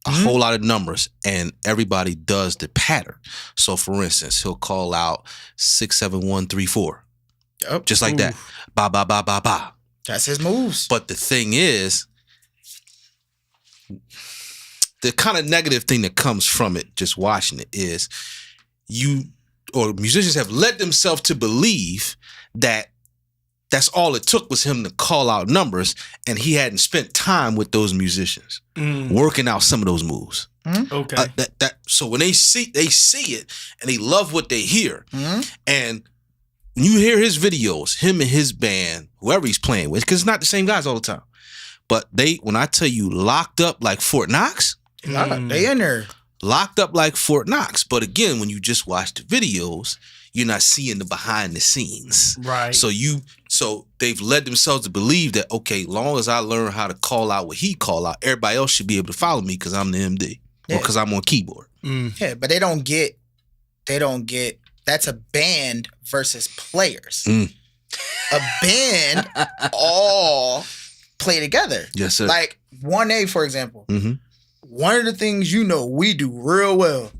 a whole lot of numbers, and everybody does the pattern. So, for instance, he'll call out 67134, Yep. just like that. Ba ba ba ba ba. That's his moves. But the thing is, the kind of negative thing that comes from it, just watching it, is musicians have led themselves to believe that that's all it took was him to call out numbers, and he hadn't spent time with those musicians working out some of those moves. Okay. So when they see it and they love what they hear, and when you hear his videos, him and his band, whoever he's playing with, because it's not the same guys all the time, but when I tell you locked up like Fort Knox, They in there. locked up like Fort Knox. But again, when you just watch the videos, you're not seeing the behind the scenes. Right. So they've led themselves to believe that, okay, long as I learn how to call out what he call out, everybody else should be able to follow me because I'm the MD or because I'm on keyboard. Yeah, but they don't get that's a band versus players. A band all play together. Yes, sir. Like 1A, for example. Mhm. One of the things we do real well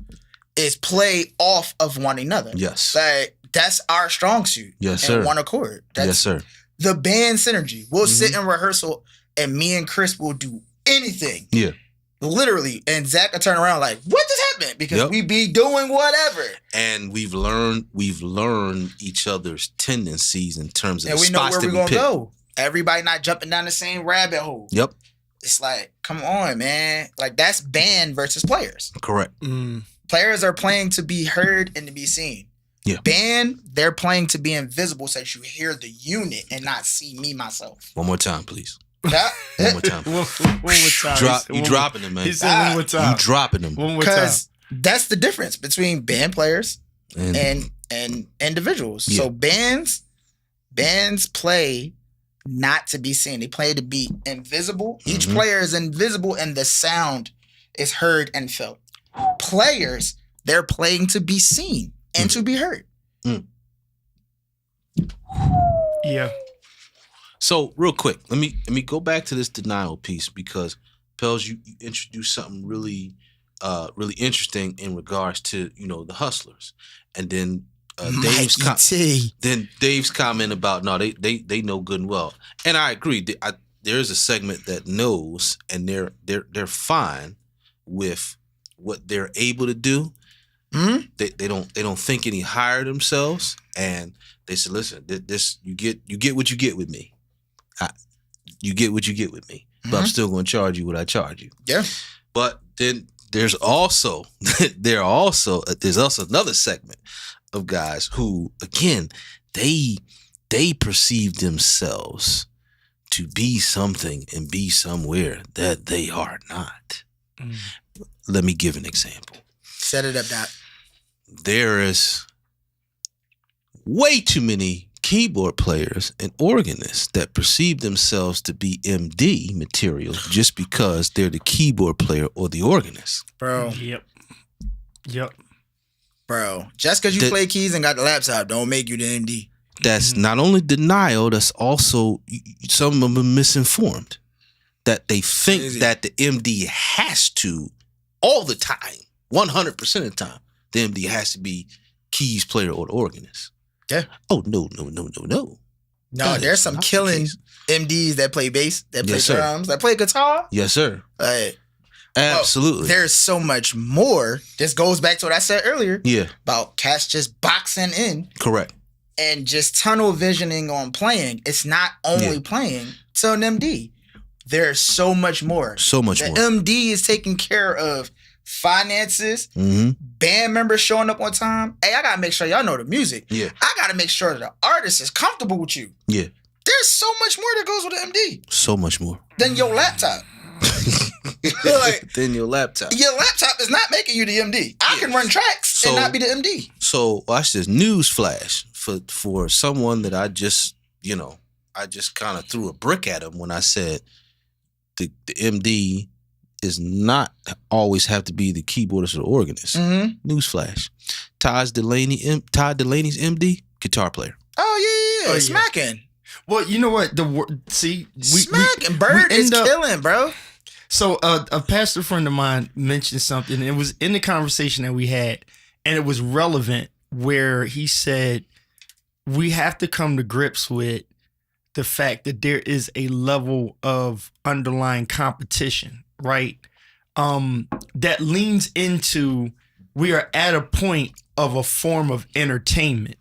is play off of one another. Yes. Like that's our strong suit. Yes, in sir. one accord. That's Yes, sir. the band synergy. We'll sit in rehearsal and me and Chris will do anything. Yeah. Literally. And Zach will turn around like, what just happened? Because Yep. we be doing whatever. And we've learned each other's tendencies in terms of And the we know spots where that we're we gonna pick. go. Everybody not jumping down the same rabbit hole. Yep. It's like, come on, man. Like that's band versus players. Correct. Players are playing to be heard and to be seen. Yeah. Band, they're playing to be invisible so that you hear the unit and not see me myself. One more time, please. Yeah. One more time. One more time. You dropping them, man. He said one more You time. dropping them. One more time. Because that's the difference between band players And and individuals. Yeah. So bands play not to be seen. They play to be invisible. Each player is invisible and the sound is heard and felt. Players, they're playing to be seen and to be heard. Yeah. So real quick, let me go back to this denial piece because Pels, you introduced something really interesting in regards to the hustlers, and then Dave's comment about no, they know good and well, and I agree. There is a segment that knows, and they're fine with what they're able to do. They don't think any higher themselves, and they said, listen, this you get what you get with me. You get what you get with me, but I'm still going to charge you what I charge you. Yeah. But then there's also another segment of guys who, again, they perceive themselves to be something and be somewhere that they are not. Let me give an example. Set it up, Doc. There is way too many keyboard players and organists that perceive themselves to be MD material just because they're the keyboard player or the organist. Bro, Yep. bro. Just because you play keys and got the laptop don't make you the MD. That's not only denial, that's also some of them are misinformed. That they think Crazy. that the MD has to, all the time, 100% of the time, the MD has to be keys player or the organist. Yeah. Oh, no. No, That there's is some not the killing case. MDs that play bass, that play Yes, sir. drums, that play guitar. Yes, sir. Like, Absolutely. there's so much more. This goes back to what I said earlier Yeah, about cats just boxing in correct. and just tunnel visioning on playing. It's not only playing to an MD. There's so much more. So much The more. MD is taking care of finances, band members showing up on time. Hey, I gotta make sure y'all know the music. Yeah. I gotta make sure the artist is comfortable with you. Yeah, There's so much more that goes with an MD so much more. than your laptop. Like, Then your laptop. your laptop is not making you the MD. I can run tracks and So- not be the MD. So watch this news flash for someone that I just kind of threw a brick at him when I said the MD is not always have to be the keyboardist or the organist. News flash. Todd Delaney's MD, guitar player. Oh yeah, yeah. smacking. Well, you know what? Smacking. Bird we is end up- killing, bro. So a pastor friend of mine mentioned something, and it was in the conversation that we had, and it was relevant, where he said we have to come to grips with the fact that there is a level of underlying competition, right? That leans into, we are at a point of a form of entertainment.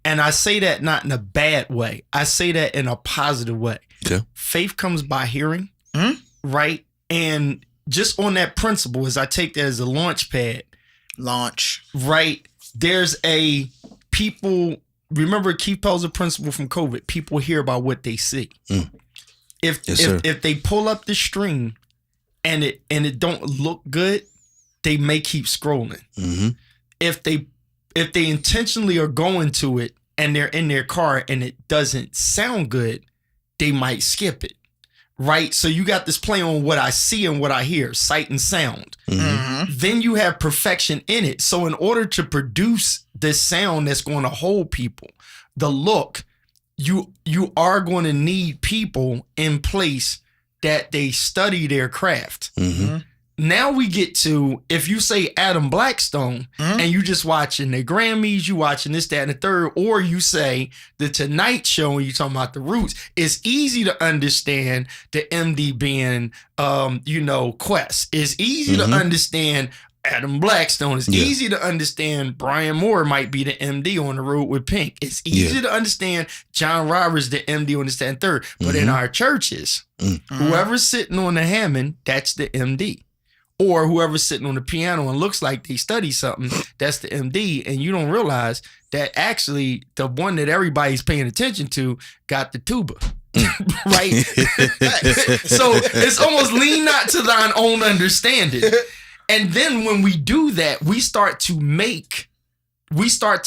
And I say that not in a bad way. I say that in a positive way. Okay. Faith comes by hearing, right? And just on that principle, as I take that as a launch pad, right? There's a people, remember Keith Pelzer principle from COVID, people hear about what they see. If they pull up the stream and it don't look good, they may keep scrolling. If they intentionally are going to it and they're in their car and it doesn't sound good, they might skip it. Right? So you got this play on what I see and what I hear, sight and sound. Then you have perfection in it. So in order to produce this sound that's going to hold people, the look, you are going to need people in place that they study their craft. Now we get to, if you say Adam Blackstone and you just watching the Grammys, you watching this, that, and the third, or you say the Tonight Show and you talking about the Roots, it's easy to understand the MD being, Quest. It's easy to understand Adam Blackstone. It's easy to understand Brian Moore might be the MD on the road with Pink. It's easy to understand John Roberts, the MD on this, that, and third. But in our churches, whoever's sitting on the Hammond, that's the MD. Or whoever's sitting on the piano and looks like they study something, that's the MD. And you don't realize that actually the one that everybody's paying attention to got the tuba. Right? So it's almost lean not to thine own understanding. And then when we do that, we start to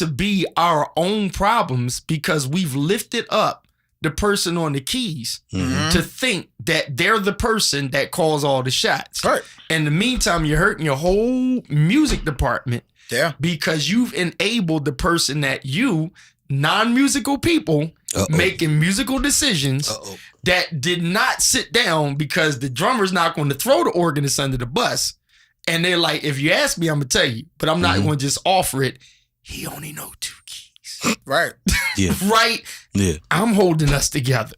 be our own problems because we've lifted up the person on the keys to think that they're the person that calls all the shots. Right. In the meantime, you're hurting your whole music department. Yeah. Because you've enabled the person that you, non-musical people, making musical decisions that did not sit down because the drummer's not going to throw the organist under the bus. And they're like, if you ask me, I'm going to tell you, but I'm not going to just offer it. He only know 2 keys. Right. Yeah. Right? Yeah. I'm holding us together.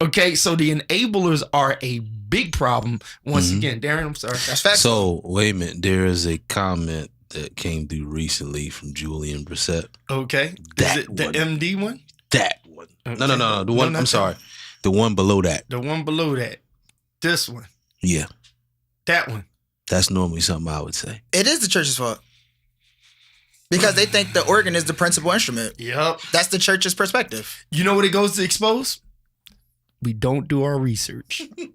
Okay, so the enablers are a big problem. Once again, Darren, I'm sorry. That's fact. So, wait a minute. There is a comment that came through recently from Julian Brissett. Okay. That Is it the one. MD one? That one. Okay. No. The one, not I'm that sorry. The one below that. The one below that. This one. Yeah. That one. That's normally something I would say. It is the church's fault. Because they think the organ is the principal instrument. Yep. That's the church's perspective. You know what it goes to expose? We don't do our research. We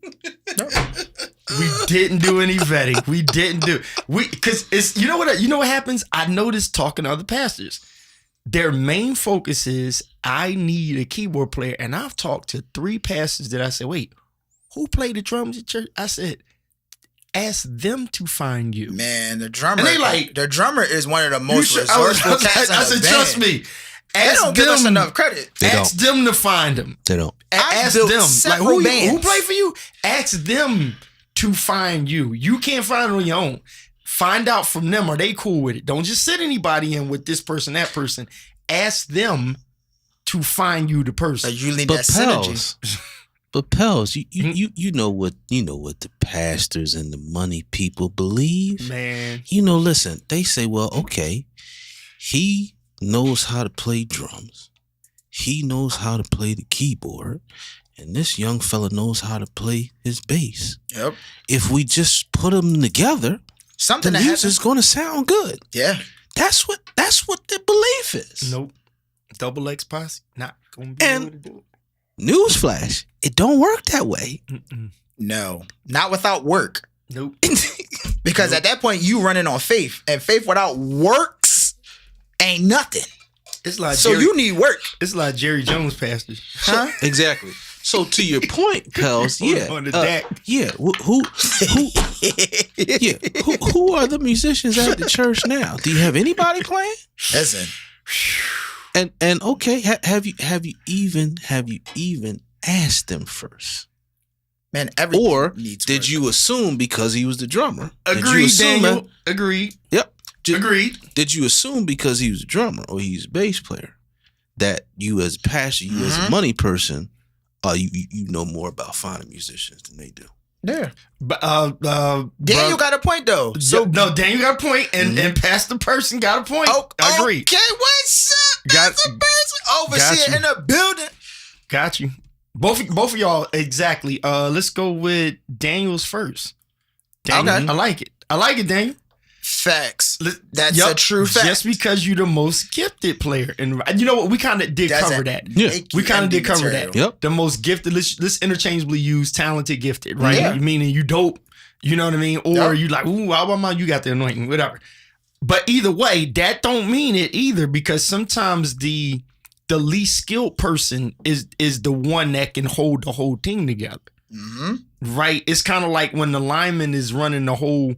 didn't do any vetting. We didn't do because it's you know what happens? I noticed talking to other pastors. Their main focus is I need a keyboard player. And I've talked to 3 pastors that I said, wait, who played the drums at church? I said, ask them to find you. Man, the drummer. And they like, the drummer is one of the most I resourceful cats in I the said, band. trust me. They don't give us enough credit. Ask them to find them. They don't. I've Ask built them. Like several who bands. play for you? Ask them to find you. You can't find it on your own. Find out from them. Are they cool with it? Don't just sit anybody in with this person, that person. Ask them to find you the person. Like you need But that synergy. Pels, but Pels, you know what the pastors and the money people believe. Man. Listen, they say, well, okay, he knows how to play drums. He knows how to play the keyboard. And this young fella knows how to play his bass. Yep. If we just put them together, Something the that music's happens. going to sound good. Yeah. That's what the belief is. Nope. Double X posse. Not gonna be And- able to do Newsflash, it don't work that way. it. Mm-mm. No. Not without work. Nope. Because at that point you running on faith. And faith without works ain't nothing. It's like So you need work. it's like Jerry Jones pastors. Huh? Exactly. So to your point, Pels, yeah, On the deck. yeah. Who are the musicians at the church now? Do you have anybody playing? Listen. And okay, have you even asked them first? Man, everything Or needs did work. you assume because he was the drummer? Did you Agreed, assume Daniel. that- Agreed. Yep. Agreed. Did you assume because he was a drummer or he's a bass player that you as a pastor, you as a money person, you know more about finding musicians than they do? Yeah. But Daniel got a point though. so no, Daniel got a point, and Pastor Person got a point. Agreed. Okay, what's up? Got- That's a person got overseer you. in the building. Got you. Both of y'all exactly. Let's go with Daniel's first. Daniel, Okay. I like it. I like it, Daniel. Facts. Let- That's Yup. a true fact. Just because you're the most gifted player, and you know what, we kind of did That's cover a that. Yeah. Nikki We kind of MD did cover material. that. Yep. The most gifted. Let's interchangeably use talented, gifted, right? Yeah. Meaning you dope. You know what I mean? Or Yep. you like, ooh, Alabama, you got the anointing, whatever. But either way, that don't mean it either, because sometimes the least skilled person is the one that can hold the whole team together. Mm-hmm. Right? It's kind of like when the lineman is running the whole,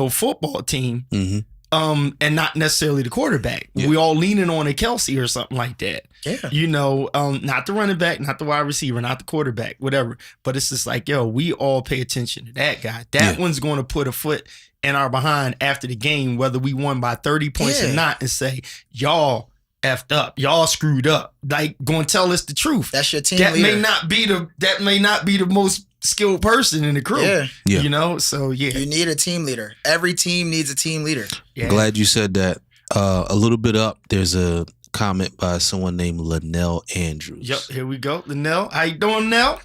football team, Mm-hmm. and not necessarily the quarterback. Yeah. We all leaning on a Kelsey or something like that. Yeah. Not the running back, not the wide receiver, not the quarterback, whatever. But it's just like, yo, we all pay attention to that guy. That Yeah. one's going to put a foot in our behind after the game, whether we won by 30 points or Yeah. not, and say, y'all effed up, y'all screwed up. Like, going to tell us the truth. That's your team That leader. may not be the most skilled person in the crew. Yeah. Yeah. So yeah. You need a team leader. Every team needs a team leader. Yeah. Glad you said that. A little bit up, there's a comment by someone named Linnell Andrews. Yep, here we go. Nell, how you doing, Nell?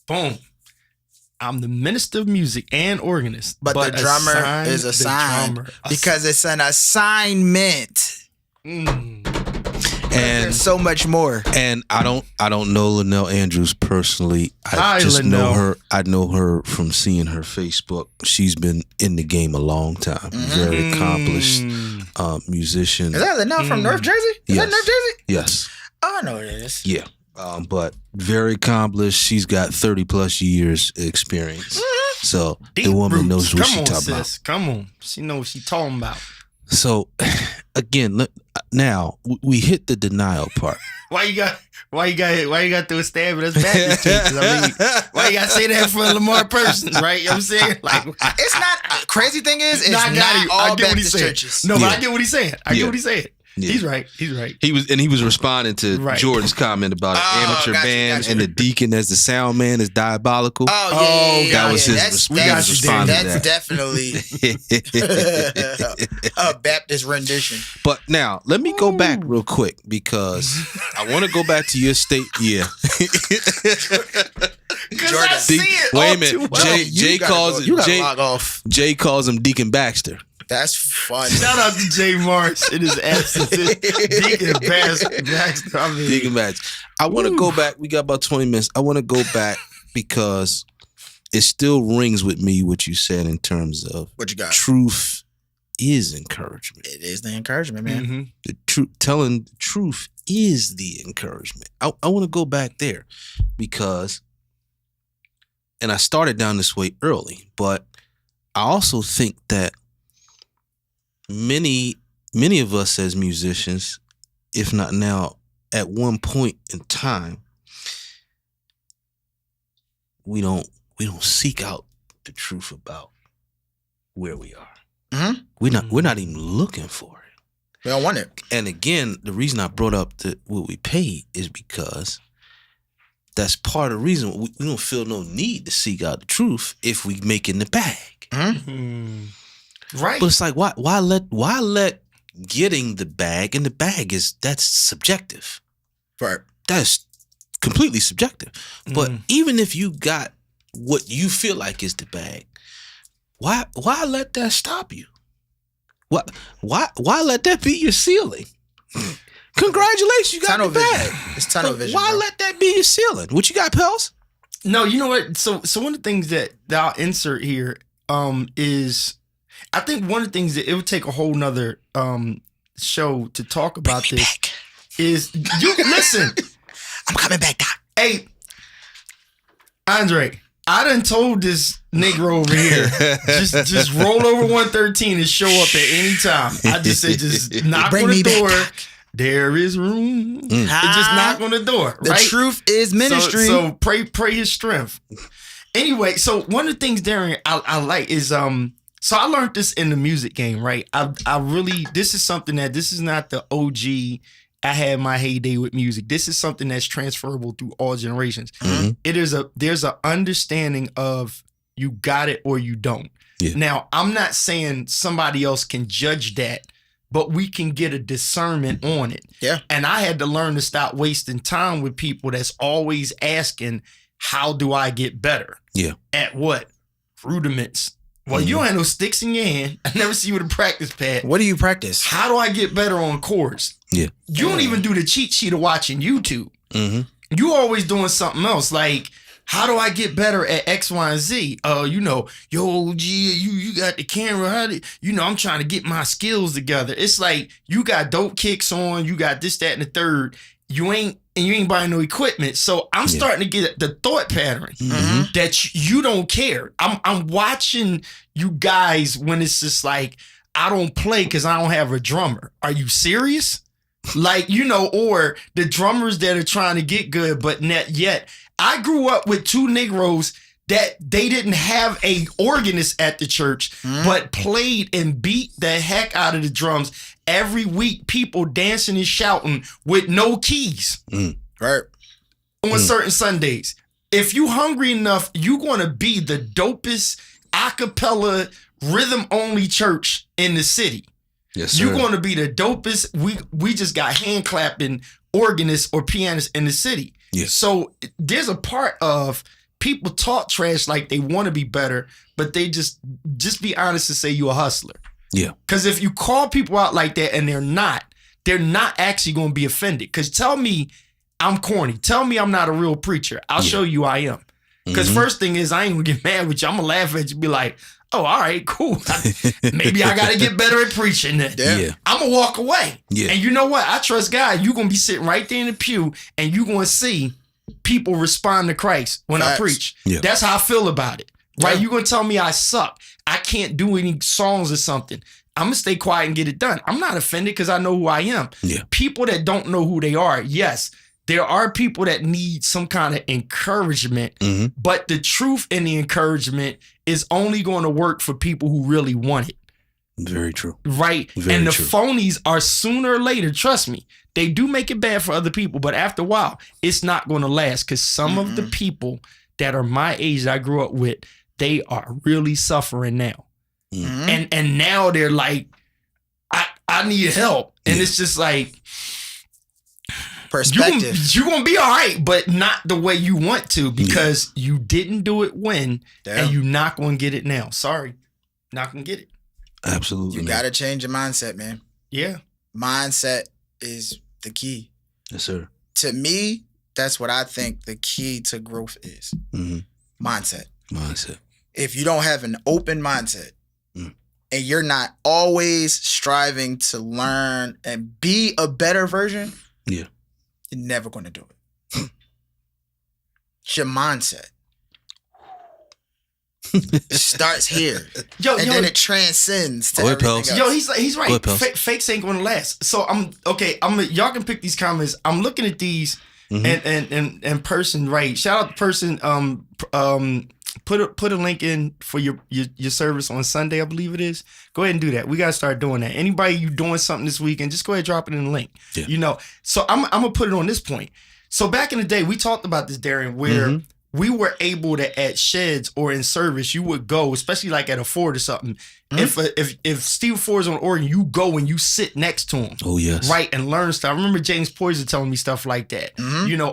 Boom. I'm the minister of music and organist, But the drummer assigned is the assigned drummer. because it's an assignment. Mm. And There's so much more. and I don't know Linnell Andrews personally. I Hi, just know Linnell. her. I know her from seeing her Facebook. She's been in the game a long time. Very accomplished musician. Is that Linnell from North Jersey? Is that Yes. North Jersey? Yes. Oh, I know what it is. Yeah. But very accomplished. She's got 30 plus years experience. So Deep the woman roots. knows what Come she's on, talking about. sis. Come on. She knows what she's talking about. So again, now we hit the denial part. Why you got to do a stab at us Baptist churches? I mean, why you got to say that for Lamar Person, right? You know what I'm saying? Like, It's not. Crazy thing is, it's No, I got not it. all I get what Baptist he's saying. churches. No, but Yeah. I get what he's saying. I Yeah. get what he's saying. Yeah. He's right. He's right. He was responding to Right. Jordan's comment about an Oh, amateur gotcha, band gotcha. and the deacon as the sound man is diabolical. Oh, yeah, Oh, yeah, that yeah, was yeah. his That's, we got that's, you, responded to that's that. definitely a Baptist rendition. But now let me go back real quick because I want to go back to your state. Yeah. Because Jordan. I see it. Wait a all minute. too well. Jay- You Jay gotta calls go. You gotta Jay- log off. Jay calls him Deacon Baxter. That's funny. Shout out to Jay Marsh in his absence. Deacon Baxter. I mean, Deacon Baxter. I want to go back. We got about 20 minutes. I want to go back because it still rings with me what you said in terms of What you got? truth is encouragement. It is the encouragement, man. mhm. The truth, telling the truth is the encouragement. I want to go back there because, and I started down this way early, but I also think that many of us as musicians, if not now, at one point in time, we don't seek out the truth about where we are. Mhm. We're not even looking for it. We don't want it. And again, the reason I brought up what we paid is because that's part of the reason we don't feel no need to seek out the truth if we make it in the bag. Mm. Right. But it's like why let getting the bag, and the bag that's subjective. Right. That's completely subjective. But Mm. even if you got what you feel like is the bag, why let that stop you? Why let that be your ceiling? Congratulations, you got Tunnel the vision. bag. It's tunnel vision. Why bro. let that be your ceiling? What you got, Pels? No, you know what? So one of the things that I'll insert here is I think one of the things that it would take a whole nother show to talk about Bring me this back. is you listen. I'm coming back, Doc. Hey, Andre, I done told this Negro over here, just roll over 113 and show up at any time. I just said, just knock Bring on the me back, door. Doc. there is room. And just knock on the door. The right? truth is ministry. So pray his strength. Anyway, so one of the things, Darren, I like is so I learned this in the music game, right? I really, this is something that, this is not the OG, I had my heyday with music. This is something that's transferable through all generations. There's a understanding of you got it or you don't. Yeah. Now, I'm not saying somebody else can judge that, but we can get a discernment on it. Yeah. And I had to learn to stop wasting time with people that's always asking, how do I get better? Yeah. At what? Rudiments. Well, you don't have no sticks in your hand. I never see you with a practice pad. What do you practice? How do I get better on chords? Yeah. You don't even do the cheat sheet of watching YouTube. You always doing something else. Like, how do I get better at X, Y, and Z? Yo, G, you got the camera. I'm trying to get my skills together. It's like you got dope kicks on. You got this, that, and the third. You ain't buying no equipment. So I'm starting to get the thought pattern that you don't care. I'm watching you guys when it's just like, I don't play because I don't have a drummer. Are you serious? Like, or the drummers that are trying to get good, but not yet. I grew up with two Negroes that they didn't have a organist at the church, but played and beat the heck out of the drums every week. People dancing and shouting with no keys Right. on certain Sundays. If you hungry enough, you're going to be the dopest a cappella rhythm only church in the city. Yes, sir. You're going to be the dopest. We just got hand clapping organists or pianists in the city. Yeah. So there's a part of people talk trash like they want to be better, but they just be honest and say you're a hustler. Yeah. Because if you call people out like that and they're not actually going to be offended. Because tell me I'm corny. Tell me I'm not a real preacher. I'll show you I am. Because first thing is, I ain't going to get mad with you. I'm going to laugh at you, be like, oh, all right, cool. Maybe I got to get better at preaching then. Yeah. I'm going to walk away. Yeah. And you know what? I trust God. You're going to be sitting right there in the pew and you're going to see people respond to Christ when I preach. Yeah. That's how I feel about it. Right? Yeah. You're going to tell me I suck. I can't do any songs or something. I'm going to stay quiet and get it done. I'm not offended because I know who I am. Yeah. People that don't know who they are, yes, there are people that need some kind of encouragement, but the truth in the encouragement is only going to work for people who really want it. Very true. Right? Very and the true. phonies are sooner or later, trust me, they do make it bad for other people, but after a while, it's not going to last because some of the people that are my age that I grew up with, they are really suffering now. And now they're like, I need help. And it's just like, Perspective. you're going to be all right, but not the way you want to because you didn't do it when, and you're not going to get it now. Sorry. Not going to get it. Absolutely. You man. got to change your mindset, man. Yeah. Mindset is the key. Yes, sir. To me, that's what I think the key to growth is. Mindset. Mindset. If you don't have an open mindset and you're not always striving to learn and be a better version, Yeah. you're never going to do it. It's your mindset. It starts here. Then it transcends to Go ahead, everything pals. else. He's Go right. ahead, pals. Fakes ain't gonna last. So y'all can pick these comments. I'm looking at these and person, right? Shout out to person. Put a link in for your service on Sunday, I believe it is. Go ahead and do that. We gotta start doing that. Anybody you doing something this weekend, just go ahead and drop it in the link. Yeah. So I'm gonna put it on this point. So back in the day, we talked about this, Darren, where we were able to, at sheds or in service, you would go, especially like at a Ford or something. If Steve Ford's on organ, you go and you sit next to him. Oh, yes. Right, and learn stuff. I remember James Poyser telling me stuff like that.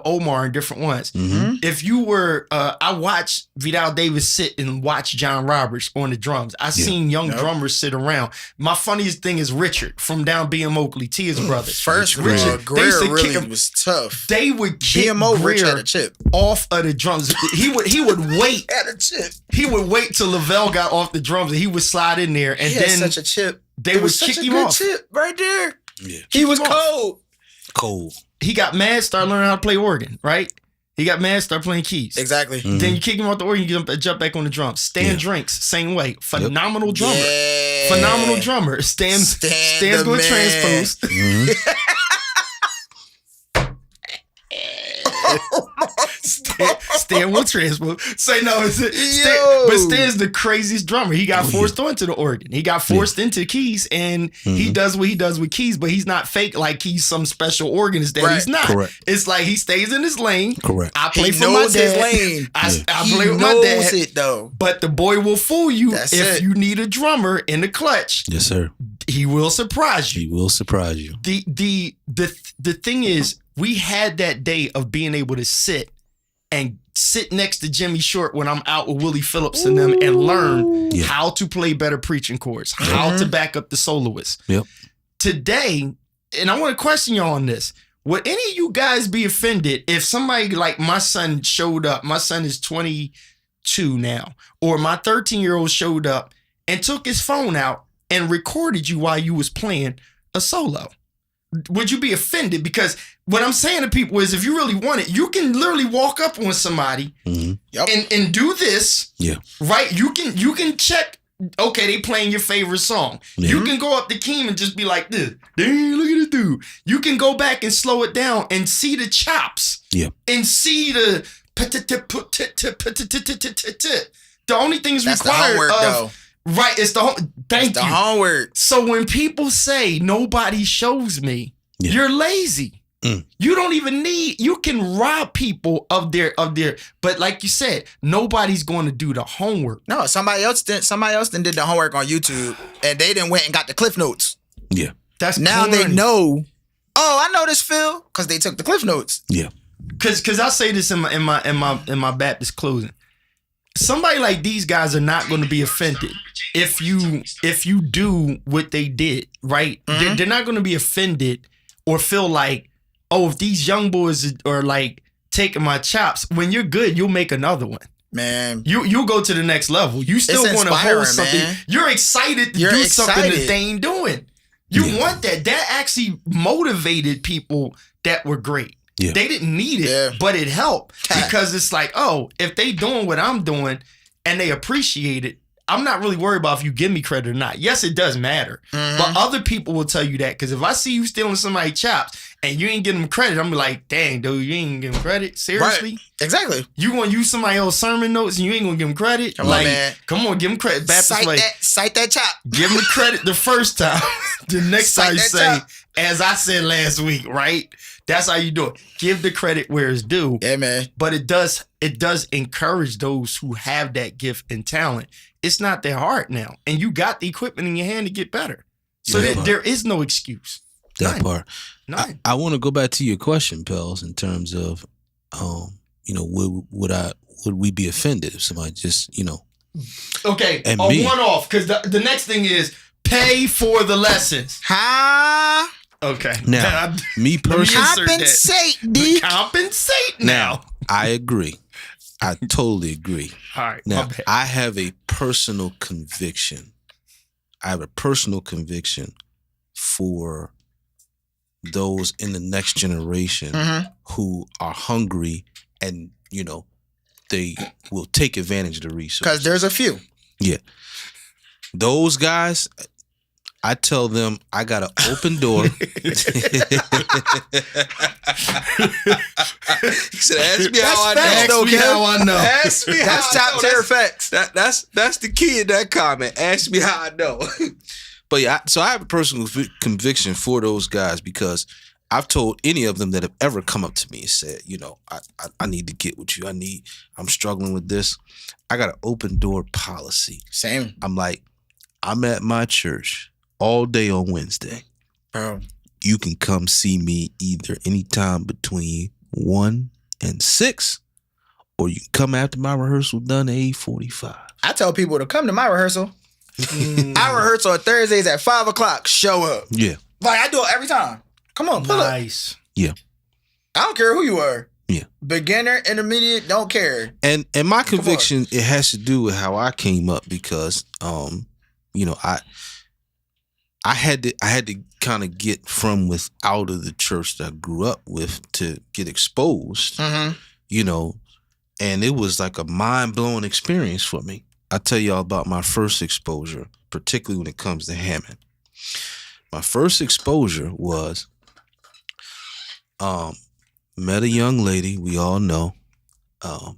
Omar and different ones. If you were, I watched Vidal Davis sit and watch John Roberts on the drums. I seen young drummers sit around. My funniest thing is Richard from down BM Oakley, Tia's brother. First of Richard, all, they Greer used to kick really him- was tough. They would kick BMO Rich Greer had a chip. off of the drums. He would wait. Had a chip. He would wait till Lavelle got off the drums and he would slide in there and He had then such a chip. they It would was kick such a him good off. chip right there. Yeah. He was him off. cold. Cold. He got mad, started learning how to play organ, right? He got mad, started playing keys. Exactly. Then you kick him off the organ, you jump back on the drums. Stan Drinks, same way. Phenomenal drummer. Yeah. Phenomenal drummer. Stan's Stan going the to man. transpose. Stan will transfer. Say no, Yo. but Stan's the craziest drummer. He got forced onto the organ. He got forced into keys, and he does what he does with keys. But he's not fake like he's some special organist that he's not. Correct. It's like he stays in his lane. Correct. I play He for my knows his dad. lane. I He play with my knows dad. it though. But the boy will fool you That's if it. you need a drummer in the clutch. Yes, sir. He will surprise you. He will surprise you. The thing is, we had that day of being able to sit next to Jimmy Short when I'm out with Willie Phillips and them and learn Yeah. how to play better preaching chords, how to back up the soloists. Yep. Today, and I want to question you on this. Would any of you guys be offended if somebody like my son showed up? My son is 22 now, or my 13-year-old showed up and took his phone out and recorded you while you was playing a solo. Would you be offended? Because what I'm saying to people is if you really want it, you can literally walk up on somebody Yep. and do this. Yeah. Right? You can check, okay, they playing your favorite song. Yeah. You can go up to Keem and just be like this. Dang, look at this dude. You can go back and slow it down and see the chops. Yeah. And see the the only things That's the required homework, of though. right. It's the thank The you. homework. So when people say nobody shows me, Yeah. you're lazy. You don't even need, you can rob people of their, but like you said, nobody's going to do the homework. No, somebody else did the homework on YouTube, and they didn't went and got the cliff notes. Yeah. That's Now they corny. know. Oh, I know this, Phil, because they took the cliff notes. Yeah. Cause I say this in my Baptist closing. Somebody like these guys are not going to be offended if you do what they did, right? They're not going to be offended or feel like, oh, if these young boys are like taking my chops, when you're good, you'll make another one. Man, You'll go to the next level. You still It's want to inspiring, hold something. man. You're excited to You're do something that excited. they ain't doing. You want that. That actually motivated people that were great. Yeah. They didn't need it, Yeah. but it helped because it's like, oh, if they doing what I'm doing and they appreciate it, I'm not really worried about if you give me credit or not. Yes, it does matter. But other people will tell you that because if I see you stealing somebody's chops and you ain't giving them credit, I'm like, dang, dude, you ain't giving credit? Seriously? right. Exactly. You gonna use somebody else's sermon notes and you ain't gonna give them credit? Come on, man. Come on, give them credit. Baptist way. Cite that chop. Give them credit the first time. The next Cite time you that say, chop. as I said last week, right? That's how you do it. Give the credit where it's due. Yeah, man. But it does encourage those who have that gift and talent. It's not their heart now. And you got the equipment in your hand to get better. So Yeah. there is no excuse. That None. part. None. I want to go back to your question, Pels, in terms of, would we be offended if somebody just, Okay, And a me. one-off, because the next thing is pay for the lessons. Ha! Okay. Now, me personally, insert that. Compensate, D. Compensate now. I agree. I totally agree. All right. Now, my bad. I have a personal conviction. For those in the next generation who are hungry and, they will take advantage of the resources. Because there's a few. Yeah. Those guys, I tell them I got an open door. He said, ask me how I know. Ask me how I know. Ask me That's how I top know. tier facts. That's the key in that comment. Ask me how I know. But yeah, so I have a personal conviction for those guys because I've told any of them that have ever come up to me and said, I need to get with you. I'm struggling with this. I got an open door policy. Same. I'm like, I'm at my church all day on Wednesday. Bro. You can come see me either anytime between 1 and 6, or you can come after my rehearsal done at 8:45. I tell people to come to my rehearsal. Our rehearsal on Thursdays at 5 o'clock. Show up. Yeah. Like I do it every time. Come on, pull up. Nice. Yeah. I don't care who you are. Yeah. Beginner, intermediate, don't care. And my conviction, it has to do with how I came up because I had to kind of get from out of the church that I grew up with to get exposed, and it was like a mind-blowing experience for me. I'll tell y'all about my first exposure, particularly when it comes to Hammond. My first exposure was met a young lady we all know.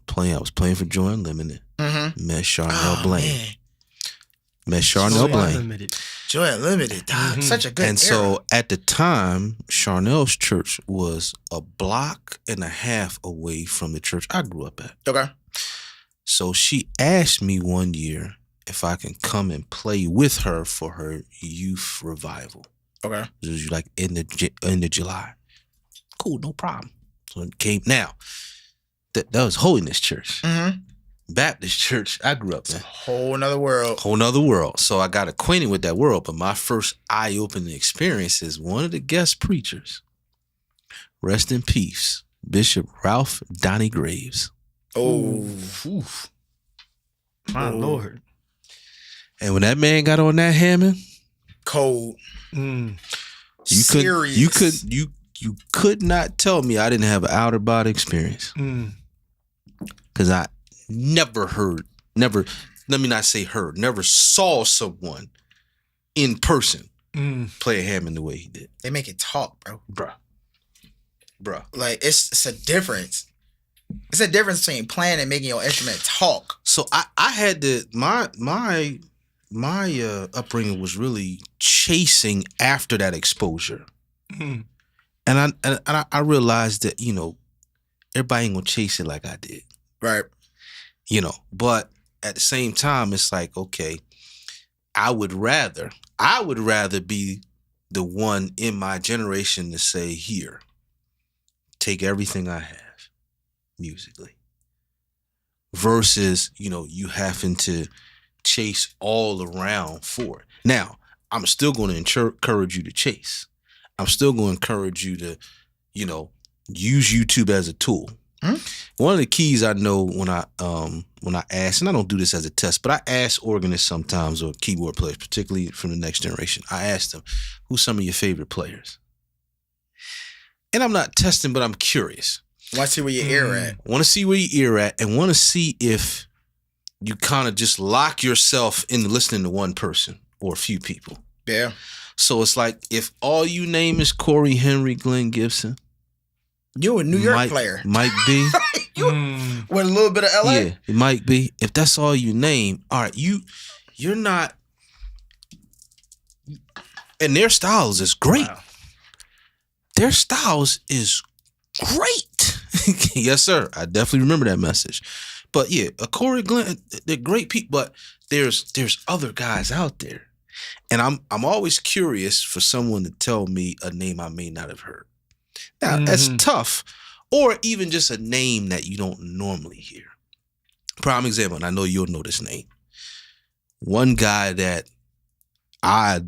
playing. I was playing for Joy Unlimited. Mm-hmm. Met Charnel Oh, Blaine. man. Met Charnel Joy Blaine. Unlimited. Joy Unlimited, dog. Such a good And so at the time, Charnel's church was a block and a half away from the church I grew up at. Okay. So she asked me one year if I can come and play with her for her youth revival. Okay. It was like in the July. Cool, no problem. So it came. Now, that was Holiness Church. Mm-hmm. Baptist church I grew up in. Whole nother world. Whole nother world. So I got acquainted with that world. But my first eye-opening experience is one of the guest preachers. Rest in peace, Bishop Ralph Donnie Graves. Oh. Oof. My Lord. And when that man got on that Hammond, Cold. Mm. you could not tell me I didn't have an outer body experience. Mm. Because I never saw someone in person play a Hammond the way he did. They make it talk, bro. Bruh. Like it's a difference. It's a difference between playing and making your instrument talk. So I had to my upbringing was really chasing after that exposure, Mm. and I realized that everybody ain't gonna chase it like I did, Right. But at the same time, it's like, okay, I would rather be the one in my generation to say, here, take everything I have musically, versus you having to chase all around for it. Now, I'm still going to encourage you to chase. I'm still going to encourage you to, use YouTube as a tool. One of the keys I know when I ask, and I don't do this as a test, but I ask organists sometimes or keyboard players, particularly from the next generation. I ask them, who's some of your favorite players? And I'm not testing, but I'm curious. Want to see where your ear at. Want to see where your ear at, and want to see if you kind of just lock yourself into listening to one person or a few people. Yeah. So it's like, if all you name is Corey Henry, Glenn Gibson, You a New York player. Mike B. With a little bit of LA. Yeah, it might be. If that's all you name, all right, you're not. And their styles is great. Wow. Their styles is great. Yes, sir. I definitely remember that message. But yeah, Corey, Glenn, they're great people. But there's other guys out there, and I'm always curious for someone to tell me a name I may not have heard. Now, that's tough. Or even just a name that you don't normally hear. Prime example, and I know you'll know this name. One guy that I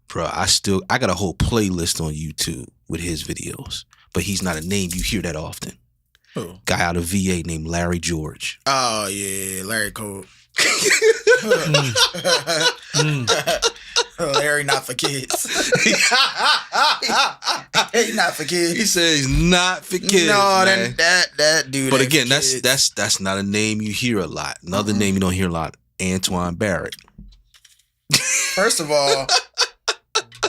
got a whole playlist on YouTube with his videos, but he's not a name you hear that often. Who? Guy out of VA named Larry George. Oh yeah, Larry Cole. Larry not for kids. He not for kids. He says he's not for kids. No, man. that dude. But ain't again, for kids. that's not a name you hear a lot. Another name you don't hear a lot, Antoine Barrett. First of all,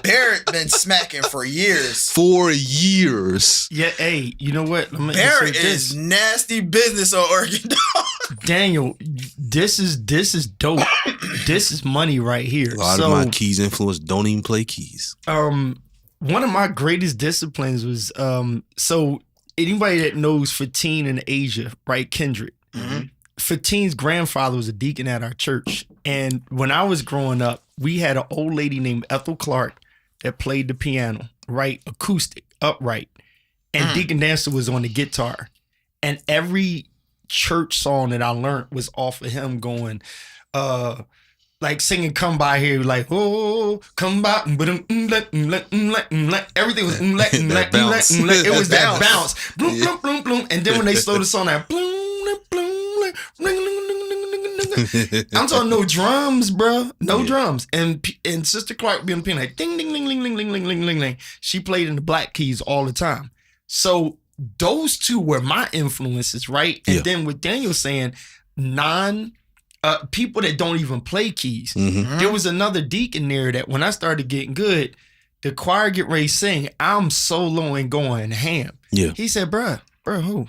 Barrett been smacking for years. 4 years. Yeah, hey, you know what? Let me Barrett say this. is nasty business on Oregon Dog. Daniel, this is dope. This is money right here. A lot of my keys influence don't even play keys. One of my greatest disciplines was so anybody that knows Fatine in Asia, right? Kendrick. Mm-hmm. Fatine's grandfather was a deacon at our church. And when I was growing up, we had an old lady named Ethel Clark that played the piano, right? Acoustic, upright. And Deacon Dancer was on the guitar. And every church song that I learned was off of him going, like singing "Come By Here," like "Oh, come by," everything was it was that bounce, bloom, bloom, bloom, bloom, and then when they slow the song down, bloom, bloom, I'm talking no drums, bro, no drums, and Sister Clark be on the piano like ding, ding, ding, ding, ding, ding, ding, ding, ding, ding. She played in the black keys all the time, so those two were my influences, right? And then with Daniel saying people that don't even play keys. Mm-hmm. There was another deacon there that when I started getting good, the choir get ready to sing, I'm soloing going ham. Yeah. He said, bruh, who?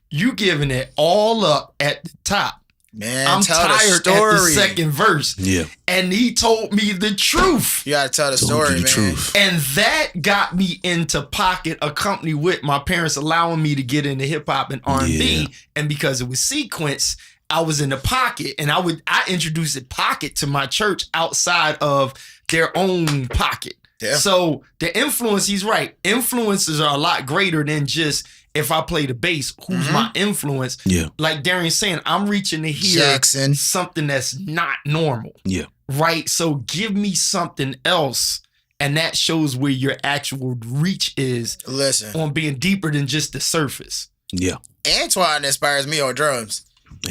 You giving it all up at the top. Man, I'm tell the tired at the story. second verse. Yeah. And he told me the truth. You gotta tell the Told story, you the man. truth. And that got me into Pocket, accompanied with my parents allowing me to get into hip hop and R&B. Yeah. And because it was Sequence, I was in the Pocket, and I introduced the Pocket to my church outside of their own Pocket. Yeah. So the influence, he's right. Influences are a lot greater than just if I play the bass, who's my influence? Yeah. Like Darian's saying, I'm reaching to hear Jackson. something that's not normal. Yeah. Right? So give me something else. And that shows where your actual reach is Listen, on being deeper than just the surface. Yeah. Antoine inspires me on drums.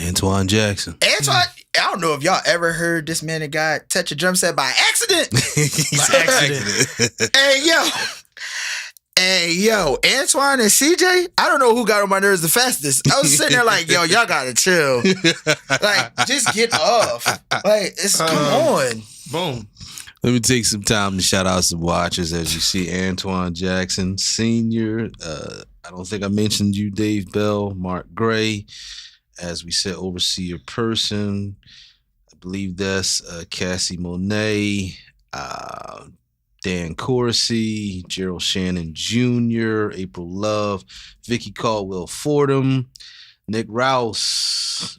Antoine Jackson. Antoine, I don't know if y'all ever heard this man and guy touch a drum set by accident. By accident. Hey, yo, Antoine and CJ, I don't know who got on my nerves the fastest. I was sitting there like, yo, y'all gotta chill. Like, just get off. Like, come on. Boom. Let me take some time to shout out some watchers. As you see, Antoine Jackson Sr. I don't think I mentioned you, Dave Bell, Mark Gray. As we said, Overseer Person. I believe that's Cassie Monet, Dan Corsi, Gerald Shannon Jr., April Love, Vicky Caldwell Fordham, Nick Rouse,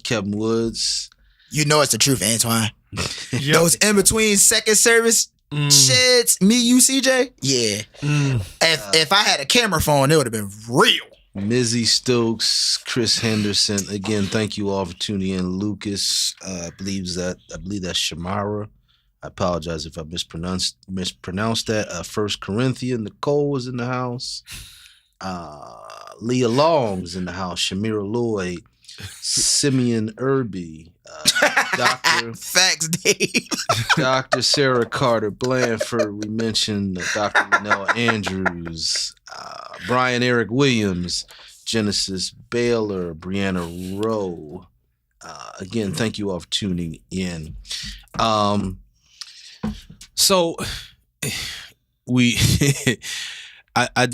Kevin Woods. You know it's the truth, Antoine. Yep. Those in between second service shits, me, you, CJ. Yeah. If I had a camera phone, it would have been real. Mizzy Stokes, Chris Henderson. Again, thank you all for tuning in. Lucas, I believe that's Shamara. I apologize if I mispronounced that. First Corinthian, Nicole was in the house. Leah Long's in the house. Shamira Lloyd, Simeon Irby, Dr. Facts, Dave. Dr. Sarah Carter Blandford. We mentioned Dr. Linnell Andrews, Brian Eric Williams, Genesis Baylor, Brianna Rowe. Again, thank you all for tuning in. So we, I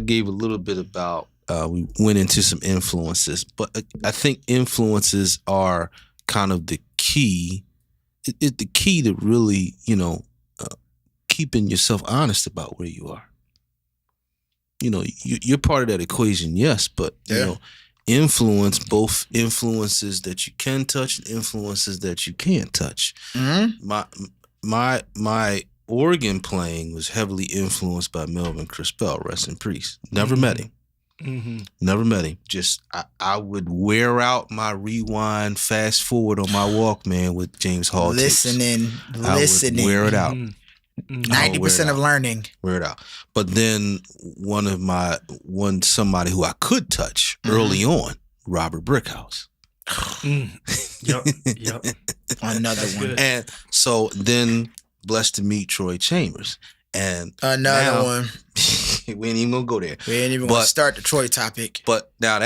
gave a little bit about. We went into some influences, but I think influences are kind of the key. It's the key to really, keeping yourself honest about where you are. You're part of that equation, yes, but influence, both influences that you can touch and influences that you can't touch. Mm-hmm. My organ playing was heavily influenced by Melvin Crispell, rest in peace. Never met him. Mm-hmm. Never met him. Just I would wear out my rewind, fast forward on my Walkman with James Hall tapes. Listening. I would wear it out. 90% of learning. Wear it out. But then somebody who I could touch early on, Robert Brickhouse. Yep. Another That's one. good. And so then blessed to meet Troy Chambers. And Another now, one. we ain't even gonna go there. We ain't even going to start the Troy topic. But now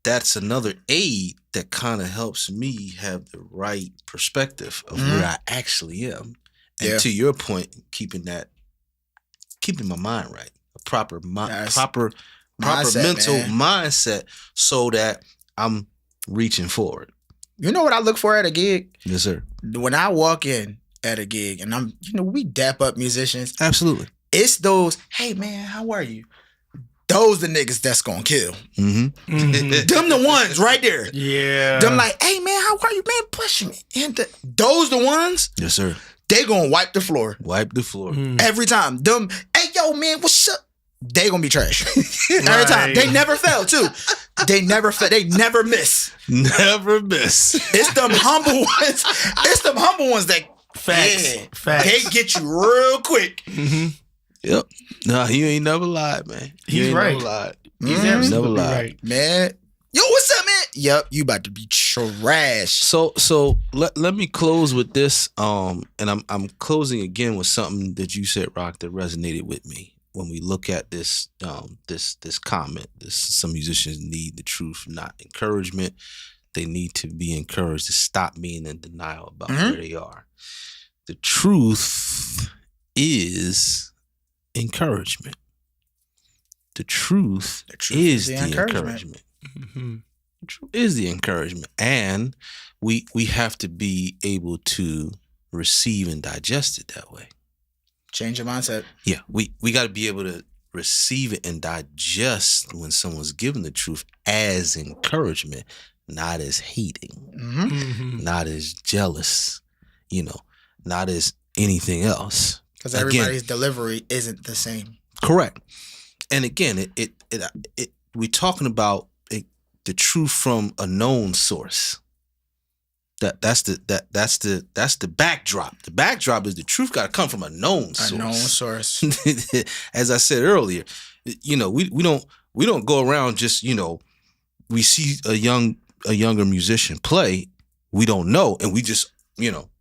that's another aid that kind of helps me have the right perspective of where I actually am. And to your point, keeping my mind right, a proper Mindset, mental man. mindset, so that I'm reaching forward. You know what I look for at a gig? Yes, sir. When I walk in at a gig and we dap up musicians. Absolutely. It's those, hey man, how are you? Those the niggas that's gonna kill. Mm-hmm. Them the ones right there. Yeah. Them like, hey man, how are you, man? Push me. And those the ones, Yes, sir. they gonna wipe the floor. Wipe the floor. Every time. Them, hey yo man, what's up? They gonna be trash. Every time. Right. They never fail too. They never fail. They never miss. Never miss. It's them humble ones. It's them humble ones that Facts. they get you real quick. Yep. No, he ain't never lied, man. He He's ain't right. Never lied. He's Mhm. absolutely Never lied. right. Man. Yo, what's up, man? Yep, you about to be trash. So let me close with this. And I'm closing again with something that you said, Rock, that resonated with me. When we look at this this comment, some musicians need the truth, not encouragement. They need to be encouraged to stop being in denial about where they are. The truth is encouragement. the truth, is the encouragement. The truth is the encouragement. And we have to be able to receive and digest it that way. Change your mindset. Yeah, we got to be able to receive it and digest when someone's giving the truth as encouragement, not as hating, not as jealous, not as anything else. Because everybody's delivery isn't the same. Correct. And again, we're talking about the truth from a known source. That's the backdrop. The backdrop is the truth got to come from a known source. A known source. As I said earlier, we don't go around just we see a younger musician play, we don't know, and we just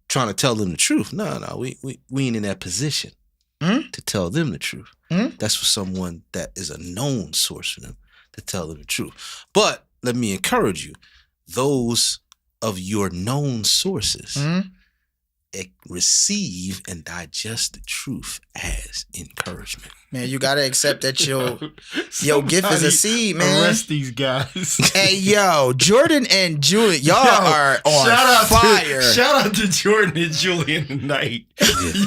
trying to tell them the truth. No, we ain't in that position to tell them the truth. That's for someone that is a known source for them to tell them the truth. But let me encourage you, those of your known sources receive and digest the truth as encouragement. Man, you gotta accept that your gift is a seed, man. Arrest these guys. Hey, yo, Jordan and Julian, y'all are on fire. Shout out to Jordan and Julian tonight.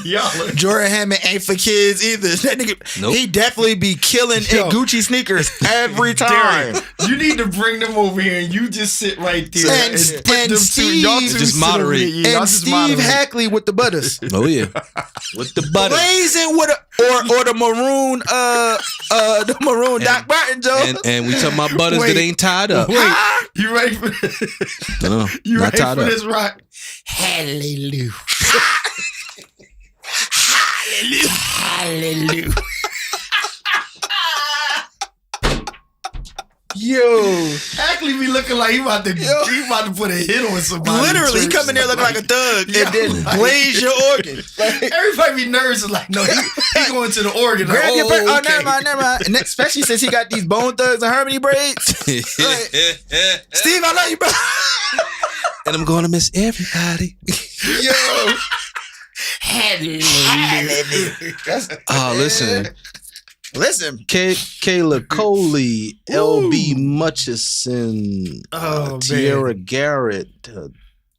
Y'all are, Jordan Hammond ain't for kids either. That nigga, Nope. he definitely be killing in Gucci sneakers every time. Derek, you need to bring them over here and you just sit right there And put them two. Steve- Y'all two Just sit over moderate. here. Yeah, y'all And just Steve moderate. Hackley with the butters. Oh yeah, with the butter. Blazing with or the maroon Doc Martin Joe. And we talking about butters Wait. that ain't tied up. Wait, you ready for No, you not ready tied for up. this rock? Hallelujah. Hallelujah. Yo, Hackley be looking like he about to put a hit on somebody. literally, he Church. come in there looking like a thug Yeah, and then like- blaze your organ. Like, Everybody be nervous. Like, no, he going to the organ. Like, grab your oh, oh, okay. never mind. And especially since he got these Bone Thugs and Harmony braids. Steve, I love you, bro. And I'm going to miss everybody. Yo, Hallelujah. Listen, listen. Kayla Coley, LB Mutchison, Oh, Tierra Garrett,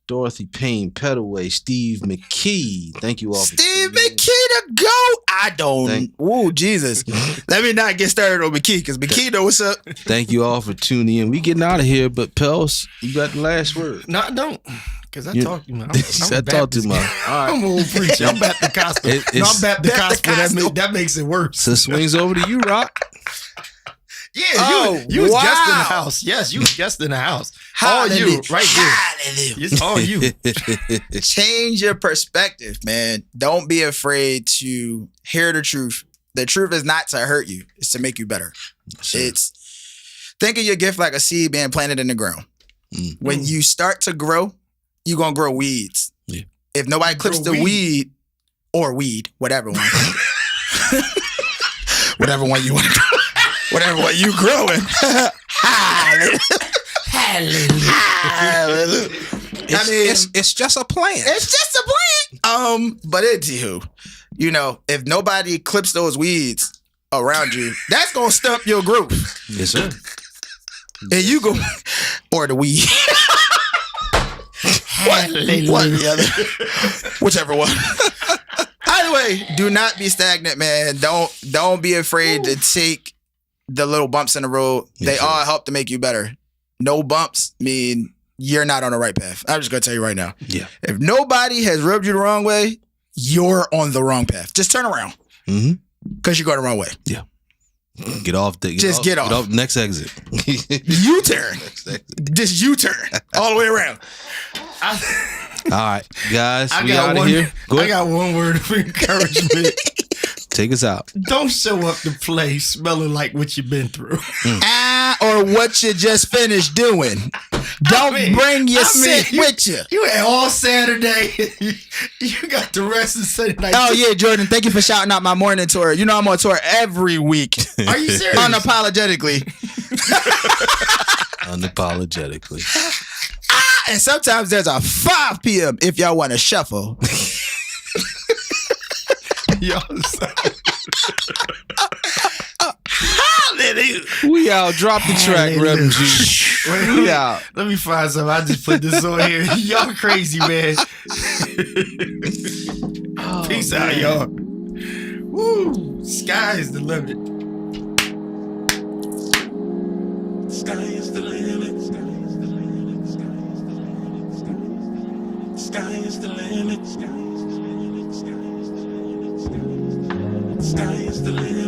Dorothy Payne Petaway, Steve McKee. Thank you all. For Steve tuning in. McKee to go. I don't. Thank- Ooh, Jesus. Let me not get started on McKee because McKee know what's up. Thank you all for tuning in. We getting out of here, but Pels, you got the last word. No, I don't. Because I You- talk too much. He said talk too much. All I'm right. an old preacher. I'm Baptist Gospel. It- No, it's- I'm Baptist Gospel. Gospel. That makes it worse. So swings over to you, Rock. Yeah, Oh, you was wow. guest in the house. Yes, you was guest in the house. All you, Hallelujah. right there. Hallelujah. It's all you. Change your perspective, man. Don't be afraid to hear the truth. The truth is not to hurt you, it's to make you better. It's think of your gift like a seed being planted in the ground. When you start to grow, you're gonna grow weeds. Yeah. If nobody clips the weed or weed, whatever one. Whatever one you want to grow. Whatever one you growing. Hallelujah. Hallelujah. I mean, it's just a plant. it's just a plant. But anywho, if nobody clips those weeds around you, that's gonna stump your growth. Yes, sir. And you go or the weed. One or the other. Whichever one. Either way, do not be stagnant, man. Don't be afraid to take the little bumps in the road. They sir. all help to make you better. No bumps mean you're not on the right path. I'm just gonna tell you right now. Yeah. If nobody has rubbed you the wrong way, you're on the wrong path. Just turn around. Mm-hmm. Because you're going the wrong way. Get off. Just get off. Next exit. U-turn. Just U-turn. All the way around. All right, guys. I We out of here. Go I ahead. got one word of encouragement. Take us out. Don't show up to play smelling like what you've been through. Or what you just finished doing. Don't bring your scent with you. You had all Saturday. You got the rest of Sunday night. Oh, yeah, Jordan. Thank you for shouting out my morning tour. You know I'm on tour every week. Are you serious? Unapologetically. Unapologetically. And sometimes there's a 5 p.m. if y'all want to shuffle. Yo, We out. Drop the track, Rep G. We out. Let me find something. I just put this on here. Y'all crazy, man. Peace out, y'all. Woo! Sky is the limit. Sky is the limit. Sky is the limit. Sky is the limit.